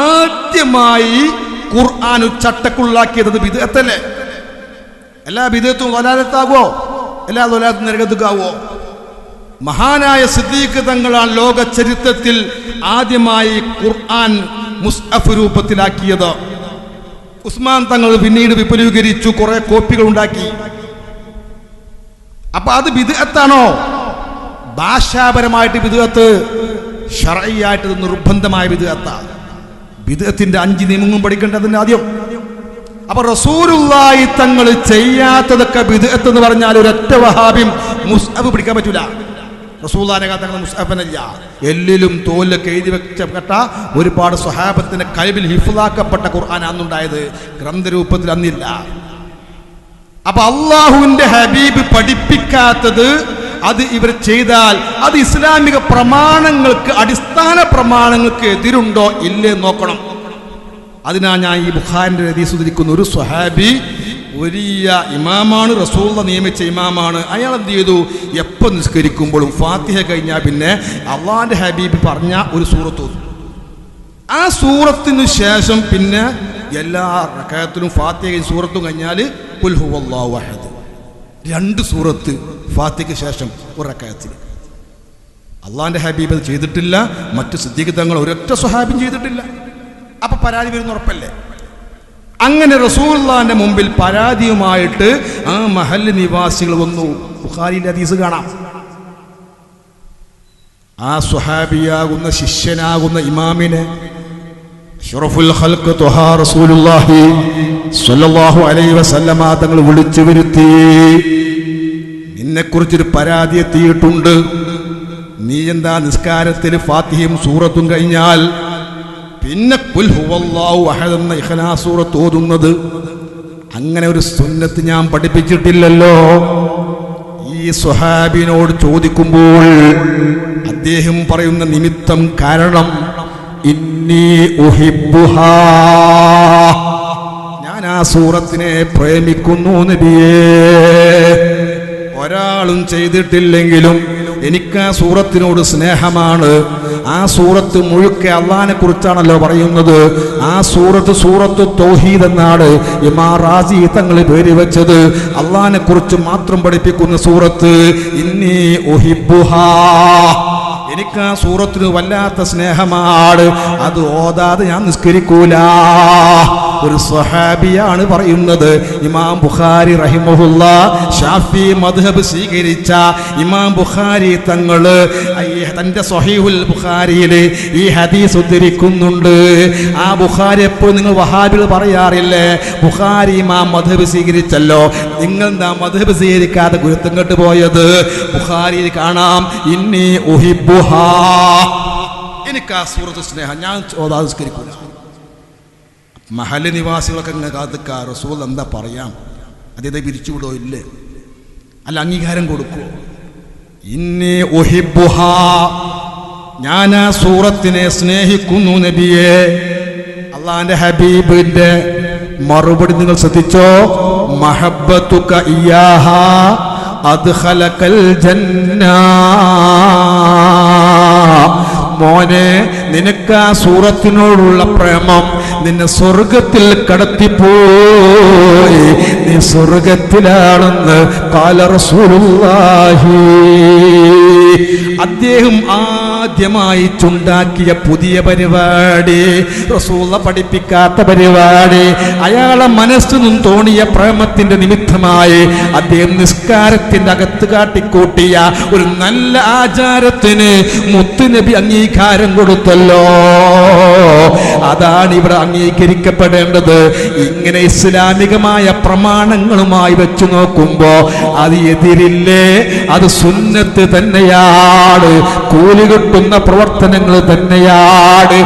ആദ്യമായി ഖുർആൻ ചട്ടക്കുള്ളാക്കിയത്. ബിദ്അത്തല്ലേ? എല്ലാ ബിദ്അത്തും ദലാലത്താകുമോ? എല്ലാ ദലാലത്തും നരകത്തുകാവോ? മഹാനായ സിദ്ദീഖ് തങ്ങളാണ് ലോക ചരിത്രത്തിൽ ആദ്യമായി ഖുർആൻ മുസ്ഹഫ് രൂപത്തിലാക്കിയത്. ഉസ്മാൻ തങ്ങൾ പിന്നീട് വിപുലീകരിച്ചു, കുറെ കോപ്പികൾ ഉണ്ടാക്കി. അപ്പൊ അത് ബിദ്അത്താണോ? ഭാഷാപരമായിട്ട് ബിദ്അത്ത്, ശർഈയായിട്ട് നിർബന്ധമായ ബിദ്അത്താണ്. ബിദ്അത്തിന്റെ 5 നിയമങ്ങളും പഠിക്കേണ്ടതിന് ആദ്യം. അപ്പൊ റസൂലുള്ളാഹി തങ്ങൾ ചെയ്യാത്തതൊക്കെ ബിദ്അത്ത് എന്ന് പറഞ്ഞാൽ ഒരൊറ്റ വഹാബിയും മുസ്ഹഫ് പിടിക്കാൻ പറ്റൂല. റസൂലുള്ളാഹിന്റെ കാലത്ത് മുസ്ഹഫിനില്ല. എല്ലിലും തോലിലൊക്കെ എഴുതി വെക്കപ്പെട്ട ഒരുപാട് സ്വഹാബത്തിന്റെ കൽബിൽ ഹിഫ്ളാക്കപ്പെട്ട ഖുർആൻ അന്നുണ്ടായത്, ഗ്രന്ഥരൂപത്തിൽ അന്നില്ല. അപ്പൊ അള്ളാഹുവിന്റെ ഹബീബ് പഠിപ്പിക്കാത്തത് അത് ഇവർ ചെയ്താൽ അത് ഇസ്ലാമിക പ്രമാണങ്ങൾക്ക്, അടിസ്ഥാന പ്രമാണങ്ങൾക്ക് എതിരുണ്ടോ ഇല്ലേ നോക്കണം. അതിനാ ഞാൻ ഈ ബുഖാരിന്റെ ഹദീസ് ഉദ്ധരിക്കുന്ന ഒരു സ്വഹാബി വലിയ ഇമാമാണ്, റസൂലുള്ളാഹി നിയമിച്ച ഇമാമാണ്. അയാൾ എന്ത് ചെയ്തു? എപ്പോൾ നിസ്കരിക്കുമ്പോഴും ഫാത്തിഹ കഴിഞ്ഞാൽ പിന്നെ അള്ളാഹിന്റെ ഹബീബ് പറഞ്ഞ ഒരു സൂറത്ത് ഓതും. ആ സൂറത്തിന് ശേഷം പിന്നെ എല്ലാ റകഅത്തിലും ഫാത്തിഹയും സൂറത്തും കഴിഞ്ഞാൽ ഖുൽ ഹുവല്ലാഹു അഹദ്, 2 സൂറത്ത് ഫാത്തിഹയ്ക്ക് ശേഷം ഒരു റകഅത്തിൽ. അള്ളാഹിന്റെ ഹബീബ് അത് ചെയ്തിട്ടില്ല, മറ്റു സിദ്ദീഖ് തങ്ങൾ ഒരൊറ്റ സ്വഹാബിയും ചെയ്തിട്ടില്ല. അപ്പൊ പരാതി വരുന്ന ഉറപ്പല്ലേ? അങ്ങനെ റസൂലുള്ളാഹിന്റെ മുമ്പിൽ പരാതിയുമായിട്ട് ആ മഹല്ല് നിവാസികൾ വന്നു. ബുഖാരിയിലെ ഹദീസ് കാണാം. ആ സ്വഹാബിയാകുന്ന ശിഷ്യനാകുന്ന ഇമാമിനെ അഷ്റഫുൽ ഖൽഖ് ത്വഹാ റസൂലുള്ളാഹി സ്വല്ലല്ലാഹു അലൈഹി വസല്ലമ തങ്ങൾ വിളിച്ചു വരുത്തി. നിന്നെക്കുറിച്ചൊരു പരാതി എത്തിയിട്ടുണ്ട്. നീ എന്താ നിസ്കാരത്തിൽ ഫാത്തിഹയും സൂറത്തും കഴിഞ്ഞാൽ പിന്നെ ഖുൽ ഹുവല്ലാഹു അഹദ് എന്ന ഇഖ്ലാസ് സൂറത്ത് ഓതുന്നത്? അങ്ങനെ ഒരു സുന്നത്ത് ഞാൻ പഠിപ്പിച്ചിട്ടില്ലല്ലോ. ഈ സ്വഹാബിനോട് ചോദിക്കുമ്പോൾ അദ്ദേഹം പറയുന്ന നിമിത്തം കാരണം ഇന്നി ഉഹിബ്ബുഹാ, ഞാൻ ആ സൂറത്തിനെ പ്രേമിക്കുന്നു നബിയേ. ഒരാളും ചെയ്തിട്ടില്ലെങ്കിലും എനിക്ക് ആ സൂറത്തിനോട് സ്നേഹമാണ്. ആ സൂറത്ത് മുഴുക്കെ അള്ളാഹിനെ കുറിച്ചാണല്ലോ പറയുന്നത്. ആ സൂറത്ത് തൗഹീദ് എന്നാണ് ഇമാം റാസി തങ്ങൾ പേര് വെച്ചത്. അള്ളാഹിനെ കുറിച്ച് മാത്രം പഠിപ്പിക്കുന്ന സൂറത്ത്. ഇന്നി ഉഹിബ്ബുഹാ, എനിക്ക് ആ സൂറത്തിന് വല്ലാത്ത സ്നേഹമാണ്. അത് ഓതാതെ ഞാൻ നിസ്കരിക്കൂല. ഒരു സ്വഹാബിയാണ് പറയുന്നത്. ഇമാം ബുഖാരി റഹിമഹുല്ലാ ഷാഫി മദ്ഹബ് സ്വീകരിച്ച ഇമാം ബുഖാരി തങ്ങള് തന്റെ സ്വഹീഹുൽ ബുഖാരിയിൽ ഈ ഹദീസ് ഉദ്ധരിക്കുന്നുണ്ട്. ആ ബുഖാരി എപ്പോൾ നിങ്ങൾ വഹാബികൾ പറയാറില്ലേ, ബുഖാരി ഇമാം മദ്ഹബ് സ്വീകരിച്ചല്ലോ, നിങ്ങൾ എന്താ മദ്ഹബ് സ്വീകരിക്കാതെ ഗുരുത്തം കെട്ട് പോയത്? ബുഖാരിയിൽ കാണാം ഇന്നി ഉഹിബ്ബുഹാ, എനിക്ക് ആ സൂറത്ത് സ്നേഹം, ഞാൻ ഓതാതെ നിസ്കരിക്കൂല. മഹല്ല് നിവാസികളൊക്കെ ഇങ്ങനെ കാത്തുക്കാ റസൂൽ എന്താ പറയാം, അദ്ദേഹത്തെ പിരിച്ചുവിടോ ഇല്ലേ, അല്ല അംഗീകാരം കൊടുക്കൂ? ഇന്നി ഉഹിബ്ബുഹാ, ഞാൻ ആ സൂറത്തിനെ സ്നേഹിക്കുന്നു നബിയെ. അള്ളാന്റെ ഹബീബിന്റെ മറുപടി നിങ്ങൾ ശ്രദ്ധിച്ചോ. മഹബ്ബതുക ഇയ്യാഹാ അദ്ഖലകൽ ജന്നാ, മോനെ നിനക്ക് ആ സൂറത്തിനോടുള്ള പ്രേമം നിന്നെ സ്വർഗത്തിൽ കടത്തിപ്പോയി, നീ സ്വർഗത്തിലാണെന്ന് ഖാല റസൂലുള്ളാഹി. അദ്ദേഹം ആദ്യമായി ചുണ്ടാക്കിയ പുതിയ പരിപാടി, റസൂല പഠിപ്പിക്കാത്ത പരിപാടി. അയാളെ മനസ്സിനും തോന്നിയ പ്രേമത്തിന്റെ നിമിത്തമായി അദ്ദേഹം നിസ്കാരത്തിന്റെ അകത്ത് കാട്ടിക്കൂട്ടിയ ഒരു നല്ല ആചാരത്തിന് മുത്തുനബി അംഗീകാരം കൊടുത്തല്ലോ. അതാണ് ഇവിടെ അംഗീകരിക്കപ്പെടേണ്ടത്. ഇങ്ങനെ ഇസ്ലാമികമായ പ്രമാണങ്ങളുമായി വെച്ചു നോക്കുമ്പോ അത് എതിരില്ലേ, അത് സുന്നത്ത് തന്നെയാണ്, കൂലി കിട്ടുന്ന പ്രവർത്തനങ്ങൾ തന്നെയാണ്.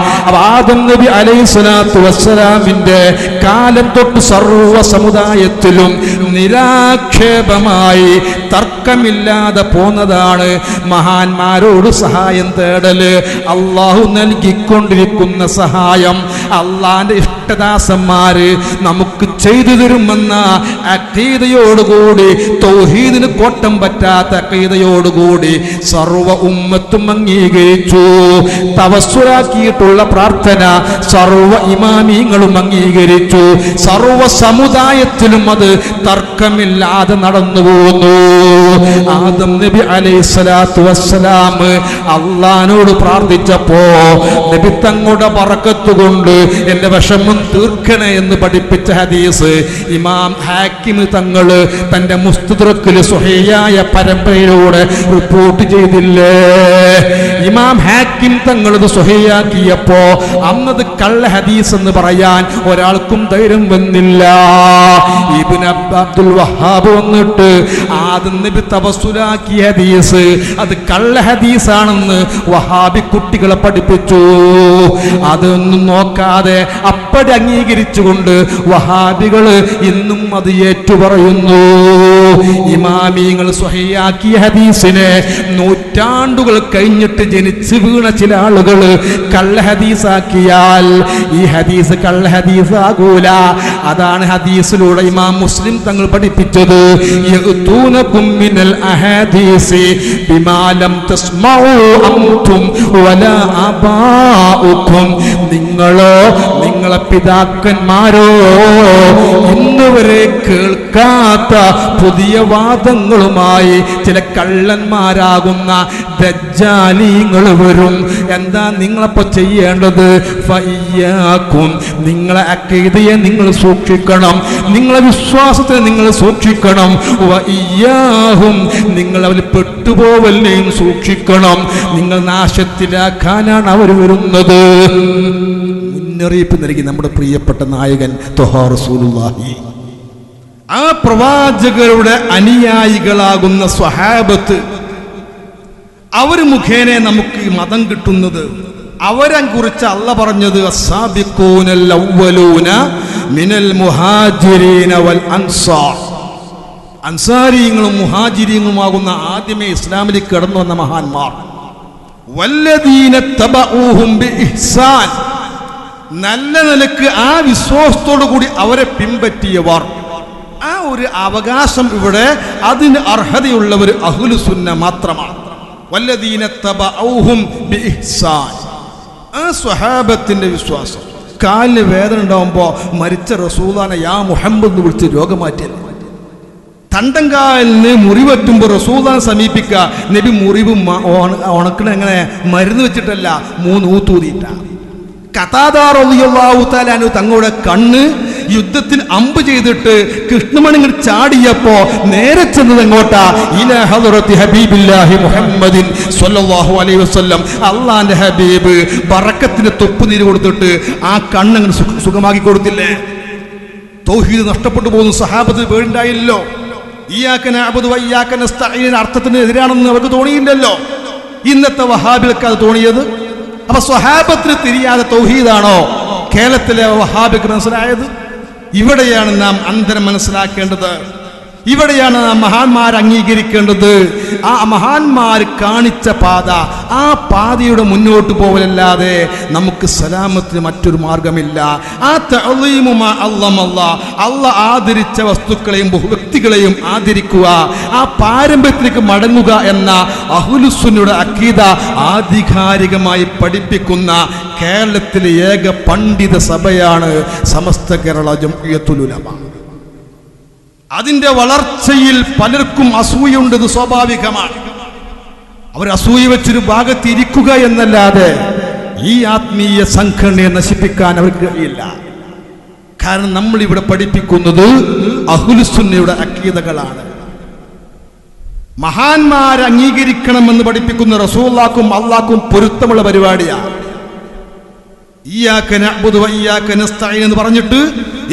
ആദം നബി അലൈഹി സ്വലാത്തു വസ്സലാമിന്റെ കാലം തൊട്ട് സർവ്വ സമുദായത്തിലും നിരാക്ഷേപമായി തർക്കമില്ലാതെ പോന്നതാണ് മഹാന്മാരോട് സഹായം തേടല്. അള്ളാഹു നൽകിക്കൊണ്ടിരിക്കുന്ന സഹായം അള്ളാന്റെ ഇഷ്ടദാസന്മാര് നമുക്ക് ചെയ്തു തരുമെന്ന അഖീദയോടുകൂടി, തൗഹീദിന് കോട്ടം പറ്റാത്ത അഖീദയോടുകൂടി സർവ ഉമ്മത്തും അംഗീകരിച്ചു. തവസ്സുലാക്കിയിട്ടുള്ള പ്രാർത്ഥന സർവ ഇമാമിങ്ങളും അംഗീകരിച്ചു. സർവ സമുദായത്തിലും അത് തർക്കമില്ലാതെ നടന്നു പോകുന്നു. ആദം നബി അലൈഹി സ്വലാത്തു വസ്സലാം അള്ളാനോട് പ്രാർത്ഥിച്ചപ്പോ നബി തങ്ങളുടെ ബറക്കത്ത് കൊണ്ട് എന്റെ വിഷമം തീർക്കണേ എന്ന് പഠിപ്പിച്ച ഹദീസ് ഇമാം ഹാക്കിം തങ്ങള് തന്റെ മുസ്തദ്റക്കിൽ സ്വഹീഹായ പരമ്പരയിലൂടെ റിപ്പോർട്ട് ചെയ്തില്ലേ. ഇമാം ഹാക്കിം തങ്ങൾ ഇത് സ്വഹീഹാക്കിയപ്പോ അന്നത് കള്ള ഹദീസ് എന്ന് പറയാൻ ഒരാൾക്കും ധൈര്യം വന്നില്ല. ഇബ്നു അബ്ദുൽ വഹാബ് വന്നിട്ട് ആദം നബി തവസ്സുലാക്കിയ ഹദീസ് അത് കള്ള ഹദീസാണെന്ന് വഹാബി കുട്ടികളെ പഠിപ്പിച്ചു. അതൊന്നും നോക്കാതെ അപ്പടി അംഗീകരിച്ചുകൊണ്ട് വഹാബികള് ഇന്നും അത് ഏറ്റുപറയുന്നു. ഇമാമിങ്ങൾ സ്വഹീഹാക്കിയ ഹദീസിനെ നൂറ്റാണ്ടുകൾ കഴിഞ്ഞിട്ട് ജനിച്ചു വീണ ചില ആളുകൾ കള്ള ഹദീസാക്കിയാൽ ഈ ഹദീസ് കള്ള ഹദീസാകൂല. അതാണ് ഹദീസിലൂടെ ഇമാം മുസ്ലിം തങ്ങൾ പഠിപ്പിച്ചത്. യഅ്തൂനകും ലക്കും മിനൽ അഹാദീസി ബിമാ ലം തസ്മഉ അൻതും വലാ ആബാഉകും. നിങ്ങളോ നിങ്ങളെ പിതാക്കന്മാരോ ഇന്നുവരെ കേൾക്കാത്ത പുതിയ വാദങ്ങളുമായി ചില കള്ളന്മാരാകുന്ന ദജ്ജാലീങ്ങൾ വരും. എന്താ നിങ്ങളപ്പോൾ ചെയ്യേണ്ടത്? ഫയ്യാക്കും, നിങ്ങളെ അഖീദയെ നിങ്ങൾ സൂക്ഷിക്കണം, നിങ്ങളെ വിശ്വാസത്തെ നിങ്ങൾ സൂക്ഷിക്കണം. വഇയ്യാഹും, നിങ്ങൾ അവരിൽ പെട്ടുപോവല്ലേയും സൂക്ഷിക്കണം. നിങ്ങൾ നാശത്തിലാക്കാനാണ് അവർ വരുന്നത്. മുന്നറിയിപ്പ് നൽകി നമ്മുടെ പ്രിയപ്പെട്ട നായകൻ ത്വഹാ റസൂലുള്ളാഹി. ആ പ്രവാചകരുടെ അനുയായികളാകുന്ന സ്വഹാബത്ത്, അവർ മുഖേന നമുക്ക് മതം കിട്ടുന്നത്. അവരെ കുറിച്ച് അല്ലാഹ് പറഞ്ഞത് അസ്സാബിഖൂനൽ അവ്വലൂന മിനൽ മുഹാജിരീന വൽ അൻസാർ. അൻസാരിയങ്ങളും മുഹാജിരീങ്ങളുമാകുന്ന ആദ്യമേ ഇസ്ലാമിലേക്ക് കടന്നു വന്ന മഹാന്മാർ. വല്ലദീന തബഊഹും ബിഇഹ്സാൻ, നല്ല നിലക്ക് ആ വിശ്വാസത്തോടു കൂടി അവരെ പിൻപറ്റിയവർ. ആ ഒരു അവകാശം ഇവിടെ അതിന് അർഹതയുള്ളവർ അഹ്ലുസുന്ന മാത്രമാണ്. വല്ലദീന തബഊഹും ബിഇഹ്സാൻ, ആ സ്വഹാബത്തിന്റെ വിശ്വാസം. കാലിന് വേദന ഉണ്ടാവുമ്പോൾ മരിച്ച റസൂലാനെ യാ മുഹമ്മദ് എന്ന് വിളിച്ച് രോഗം മാറ്റിയല്ല. തണ്ടങ്കാലിന് മുറിവറ്റുമ്പോൾ റസൂലാനെ സമീപിക്കുക. നബി മുറിവ് ഉണക്കണ എങ്ങനെ? മരുന്ന് വെച്ചിട്ടല്ല, 3 ഊത്തൂതിയിട്ട. ഖതാദാ റളിയല്ലാഹു തആല അൻഹു തങ്ങളുടെ കണ്ണ് യുദ്ധത്തിന് അമ്പ് ചെയ്തിട്ട് കൃഷ്ണമണി ചാടിയപ്പോ നേരെ ചെന്നത് എങ്ങോട്ടാ? ഇലാ ഹദ്റത്തി ഹബീബില്ലാഹി മുഹമ്മദിൻ സ്വല്ലല്ലാഹു അലൈഹി വസല്ലം. അള്ളാന്റെ ഹബീബ് ബറക്കത്തിന് തൊപ്പുനീര് കൊടുത്തിട്ട് ആ കണ്ണങ്ങനെ സുഖമാക്കി കൊടുത്തില്ലേ? തൗഹീദ് നഷ്ടപ്പെട്ടു പോകുന്ന സഹാബത്തിന് പേരുണ്ടായില്ലല്ലോ. ഇയ്യാക നഅ്ബുദു വ ഇയ്യാക നസ്തഈൻ അർത്ഥത്തിന് എതിരാണെന്ന് അവർക്ക് തോന്നിയില്ലല്ലോ. ഇന്നത്തെ വഹാബികൾക്ക് അത് തോന്നിയത്. അപ്പൊ സ്വഹാബത്തിന് തിരിയാതെ തൗഹീദാണോ കേരളത്തിലെ വഹാബിക്ക് മനസ്സിലായത്? ഇവിടെയാണ് നാം അന്തരം മനസ്സിലാക്കേണ്ടത്. ഇവിടെയാണ് നാം മഹാന്മാർ അംഗീകരിക്കേണ്ടത്. ആ മഹാന്മാർ കാണിച്ച പാത, ആ പാതയുടെ മുന്നോട്ട് പോവലല്ലാതെ നമുക്ക് സലാമത്തിന് മറ്റൊരു മാർഗമില്ല. ആ തഅ്ളീമു മാ അല്ലാഹ് ആദരിച്ച വസ്തുക്കളെയും വ്യക്തികളെയും ആദരിക്കുക, ആ പാരമ്പര്യത്തിലേക്ക് മടങ്ങുക എന്ന അഹ്ലുസുന്നയുടെ അഖീദ ആധികാരികമായി പഠിപ്പിക്കുന്ന കേരളത്തിലെ ഏക പണ്ഡിത സഭയാണ് സമസ്ത കേരള ജംഇയ്യത്തുൽ ഉലമ. അതിന്റെ വളർച്ചയിൽ പലർക്കും അസൂയുണ്ട്, സ്വാഭാവികമാണ്. അവർ അസൂയ വെച്ചൊരു ഭാഗത്ത് ഇരിക്കുക എന്നല്ലാതെ ഈ ആത്മീയ സംഘടനയെ നശിപ്പിക്കാൻ അവർക്ക് കഴിയില്ല. കാരണം നമ്മൾ ഇവിടെ പഠിപ്പിക്കുന്നത് അഹ്ലുസുന്നയുടെ അഖീദകളാണ്. മഹാന്മാരെ അംഗീകരിക്കണമെന്ന് പഠിപ്പിക്കുന്ന റസൂലുള്ളാഹിക്കും അല്ലാഹുക്കും പൊരുത്തമുള്ള പരിപാടിയാണ്. ഇയ്യാക നഅ്ബുദു വ ഇയ്യാക നസ്തഈൻ എന്ന് പറഞ്ഞിട്ട്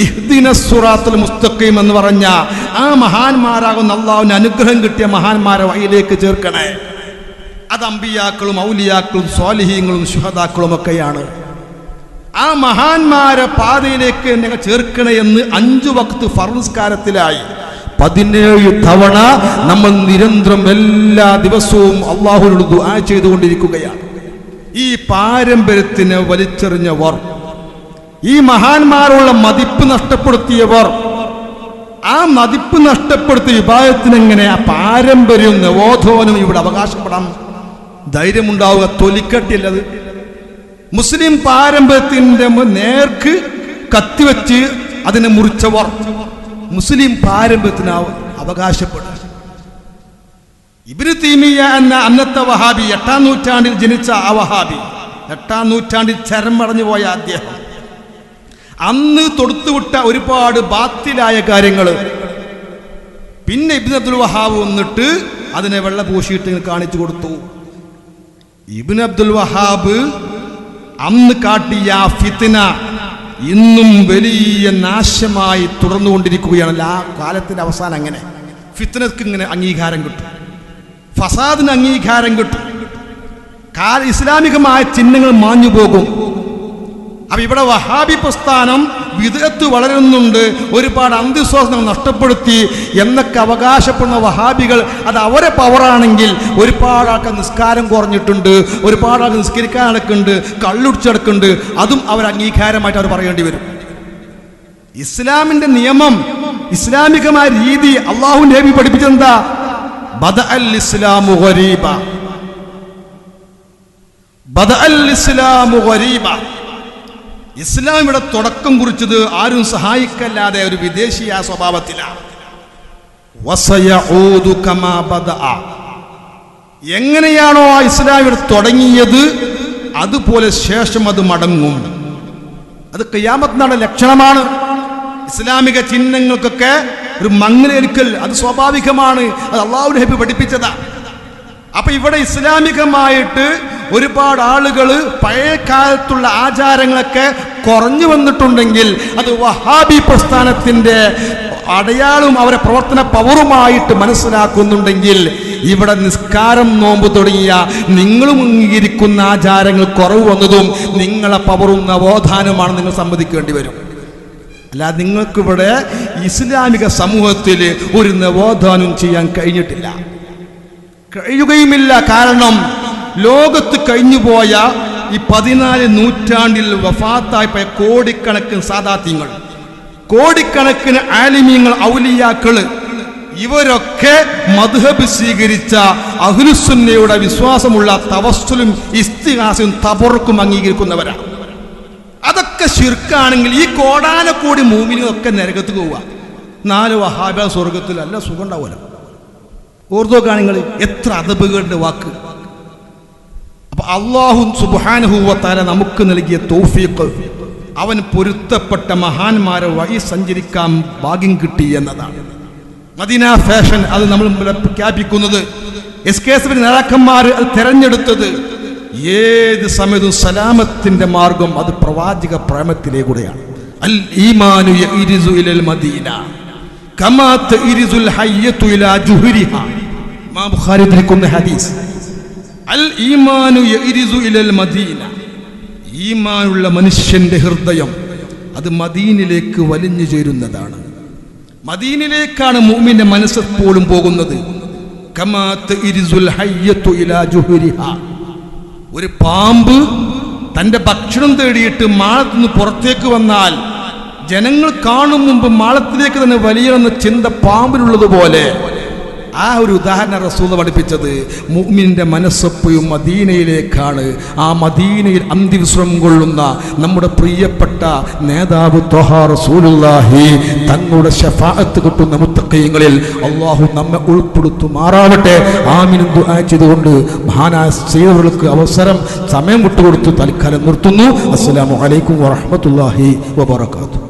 ഇഹ്ദിനസ് സിറാത്തൽ മുസ്തഖീം എന്ന് പറഞ്ഞ ആ മഹാന്മാരാകുന്ന അല്ലാഹുവിന്റെ അനുഗ്രഹം കിട്ടിയ മഹാന്മാരെ വഴിയിലേക്ക് ചേർക്കണേ. അത് അമ്പിയാക്കളും ഔലിയാക്കളും സ്വാലിഹീങ്ങളും ശുഹദാക്കളും ഒക്കെയാണ്. ആ മഹാന്മാരെ പാതയിലേക്ക് നിങ്ങൾ ചേർക്കണേ എന്ന് 5 വക്ത് ഫർദ് നിസ്കാരത്തിലായി 17 തവണ നമ്മൾ നിരന്തരം എല്ലാ ദിവസവും അല്ലാഹുവിനോട് ദുആ ചെയ്തുകൊണ്ടിരിക്കുകയാണ്. ഈ പാരമ്പര്യത്തിനെ വലിച്ചെറിഞ്ഞവർ, ഈ മഹാന്മാരുള്ള മതിപ്പ് നഷ്ടപ്പെടുത്തിയവർ, ആ മതിപ്പ് നഷ്ടപ്പെടുത്തിയ വിഭാഗത്തിനെങ്ങനെ ആ പാരമ്പര്യവും നവോത്ഥാനവും ഇവിടെ അവകാശപ്പെടാൻ ധൈര്യമുണ്ടാവുക? തൊലിക്കട്ടിയല്ലത്. മുസ്ലിം പാരമ്പര്യത്തിന്റെ നേർക്ക് കത്തിവെച്ച് അതിനെ മുറിച്ചവർ മുസ്ലിം പാരമ്പര്യത്തിന് അവകാശപ്പെടുക. ഇബ്നു തൈമിയ്യ എന്ന അന്നത്തെ വഹാബി, 8-ാം നൂറ്റാണ്ടിൽ ജനിച്ച ആ വഹാബി, 8-ാം നൂറ്റാണ്ടിൽ ചരമടഞ്ഞു പോയ അദ്ദേഹം അന്ന് തൊടുത്തുവിട്ട ഒരുപാട് ബാത്തിലായ കാര്യങ്ങൾ പിന്നെ ഇബ്നു അബ്ദുൽ വഹാബ് വന്നിട്ട് അതിനെ വെള്ള പൂശിയിട്ട് കാണിച്ചു കൊടുത്തു. ഇബ്നു അബ്ദുൽ വഹാബ് അന്ന് കാട്ടിയ ഫിത്ന ഇന്നും വലിയ നാശമായി തുടർന്നുകൊണ്ടിരിക്കുകയാണ്. ആ കാലത്തിന്റെ അവസാനം അങ്ങനെ ഫിത്നക്ക് ഇങ്ങനെ അംഗീകാരം കിട്ടും, ഫസാദിന് അംഗീകാരം കിട്ടും, ഇസ്ലാമികമായ ചിഹ്നങ്ങൾ മാഞ്ഞു പോകും. അപ്പൊ ഇവിടെ വഹാബി പ്രസ്ഥാനം വിദഅത്ത് വളരുന്നുണ്ട്, ഒരുപാട് അന്ധവിശ്വാസങ്ങൾ നഷ്ടപ്പെടുത്തി എന്നൊക്കെ അവകാശപ്പെടുന്ന വഹാബികൾ, അത് അവരെ പവറാണെങ്കിൽ ഒരുപാട് ആൾക്ക് നിസ്കാരം കുറഞ്ഞിട്ടുണ്ട്, ഒരുപാട് ആൾക്ക് നിസ്കരിക്കാൻ നടക്കുന്നുണ്ട്, കള്ളുടിച്ചടക്കുന്നുണ്ട്, അതും അവർ അംഗീകാരമായിട്ട് അവർ പറയേണ്ടി വരും. ഇസ്ലാമിന്റെ നിയമം, ഇസ്ലാമികമായ രീതി അള്ളാഹു നബി പഠിപ്പിച്ചെന്താ? ബദഅൽ ഇസ്ലാമു ഗരീബ, ബദഅൽ ഇസ്ലാമു ഗരീബ. ഇസ്ലാം ഇവിടെ തുടക്കം കുറിച്ചത് ആരും സഹായിക്കല്ലാതെ ഒരു വിദേശീയ സ്വഭാവത്തിലാണ്. വസയഊദു കമാ ബദഅ, എങ്ങനെയാണോ ആ ഇസ്ലാം ഇവിടെ തുടങ്ങിയത് അതുപോലെ ശേഷം അത് മടങ്ങും. അത് ഖിയാമത്ത് നാളിന്റെ ലക്ഷണമാണ്. ഇസ്ലാമിക ചിഹ്നങ്ങൾക്കൊക്കെ ഒരു മങ്ങലേൽക്കൽ അത് സ്വാഭാവികമാണ്. അത് അല്ലാഹുവിന്റെ ഹബീബ് പഠിപ്പിച്ചതാ. അപ്പൊ ഇവിടെ ഇസ്ലാമികമായിട്ട് ഒരുപാട് ആളുകൾ പഴയ കാലത്തുള്ള ആചാരങ്ങളൊക്കെ കുറഞ്ഞു വന്നിട്ടുണ്ടെങ്കിൽ അത് വഹാബി പ്രസ്ഥാനത്തിന്റെ അടയാളവും അവരെ പ്രവർത്തന പവറുമായിട്ട് മനസ്സിലാക്കുന്നുണ്ടെങ്കിൽ ഇവിടെ നിസ്കാരം നോമ്പ് തുടങ്ങിയ നിങ്ങളും അംഗീകരിക്കുന്ന ആചാരങ്ങൾ കുറവ് വന്നതും നിങ്ങളെ പവറും നവോത്ഥാനമാണ് നിങ്ങൾ സമ്മതിക്കേണ്ടി വരും. അല്ലാതെ നിങ്ങൾക്കിവിടെ ഇസ്ലാമിക സമൂഹത്തിൽ ഒരു നവോത്ഥാനം ചെയ്യാൻ കഴിഞ്ഞിട്ടില്ല, കഴിയുകയുമില്ല. കാരണം ലോകത്ത് കഴിഞ്ഞുപോയ ഈ 14 നൂറ്റാണ്ടിൽ വഫാത്തായി പോയ കോടിക്കണക്കിന് സാദാത്യങ്ങൾ, കോടിക്കണക്കിന് ആലിമീങ്ങൾ, ഔലിയാക്കള്, ഇവരൊക്കെ മദ്ഹബ് സ്വീകരിച്ച അഹ്ലുസുന്നയുടെ വിശ്വാസമുള്ള തവസ്സുലും ഇസ്തിഗാസയും തബറുക്കും അംഗീകരിക്കുന്നവരാണ്. അതൊക്കെ ശിർക്കാണെങ്കിൽ ഈ കോടാനക്കോടി മൂമിനൊക്കെ നരകത്ത് പോവുക. 4 വഹാബ സ്വർഗത്തിൽ അല്ല സുഖം ഉണ്ടാവില്ല. ഓർത്തോക്കാണെങ്കിൽ എത്ര അദബുകളുടെ വാക്ക്. അപ്പൊ അല്ലാഹു സുബ്ഹാനഹു വ തആല നമുക്ക് നൽകിയ തൗഫീഖ്, അവൻ പൊരുത്തപ്പെട്ട മഹാന്മാരെ വഴി സഞ്ചരിക്കാൻ ഭാഗ്യം കിട്ടി എന്നതാണ്. മദീന ഫാഷൻ അത് നമ്മൾ പ്രഖ്യാപിക്കുന്നത്, SKSF നേതാക്കന്മാർ അത് തെരഞ്ഞെടുത്തത് ഏത് സമയത്തും സലാമത്തിന്റെ മാർഗം അത് പ്രവാചക പ്രേമത്തിലേക്കൂടെയാണ്. അൽ ഈമാനു യഇരിസു ഇലൽ മദീന കമാ തഇരിസുൽ ഹയ്യതു ഇലാ ജുഹരിഹാ. ഇമാം ബുഖാരി ധരിക്കുന്ന ഹദീസ്. അൽ ഈമാനു യഇരിസു ഇലൽ മദീന, ഈമാനുള്ള മനുഷ്യന്റെ ഹൃദയം അത് മദീനിലേക്ക് വലിഞ്ഞു ചേരുന്നതാണ്. മദീനിലേക്കാണ് മുഅ്മിന്റെ മനസ്സെപ്പോഴും പോകുന്നത്. കമാ തഇരിസുൽ ഹയ്യതു ഇലാ ജുഹരിഹാ. ഒരു പാമ്പ് തന്റെ ഭക്ഷണം തേടിയിട്ട് മാളത്തിൽ നിന്ന് പുറത്തേക്ക് വന്നാൽ ജനങ്ങൾ കാണും മുമ്പ് മാളത്തിലേക്ക് തന്നെ വലിയണമെന്ന ചിന്ത പാമ്പിനുള്ളതുപോലെ ആ ഒരു ഉദാഹരണം റസൂൽ പഠിപ്പിച്ചത് മുഅ്മിന്റെ മനസ്സെപ്പോഴും മദീനയിലേക്കാണ്. ആ മദീനയിൽ അന്ത്യവിശ്രമം കൊള്ളുന്ന നമ്മുടെ പ്രിയപ്പെട്ട നേതാവ് ത്വഹ റസൂലുള്ളാഹി തങ്ങളുടെ ശഫാഅത്ത് കിട്ടുന്ന മുത്തഖീങ്ങളിൽ അല്ലാഹു നമ്മെ ഉൾപ്പെടുത്തുമാറാവട്ടെ. ആമീൻ ദുആ ചെയ്തുകൊണ്ട് മഹാനായ സയ്യിദുകൾക്ക് അവസരം സമയം വിട്ടുകൊടുത്തു തൽക്കാലം നിർത്തുന്നു. അസ്സലാമു അലൈക്കും വറഹ്മത്തുള്ളാഹി വബറകാതുഹു.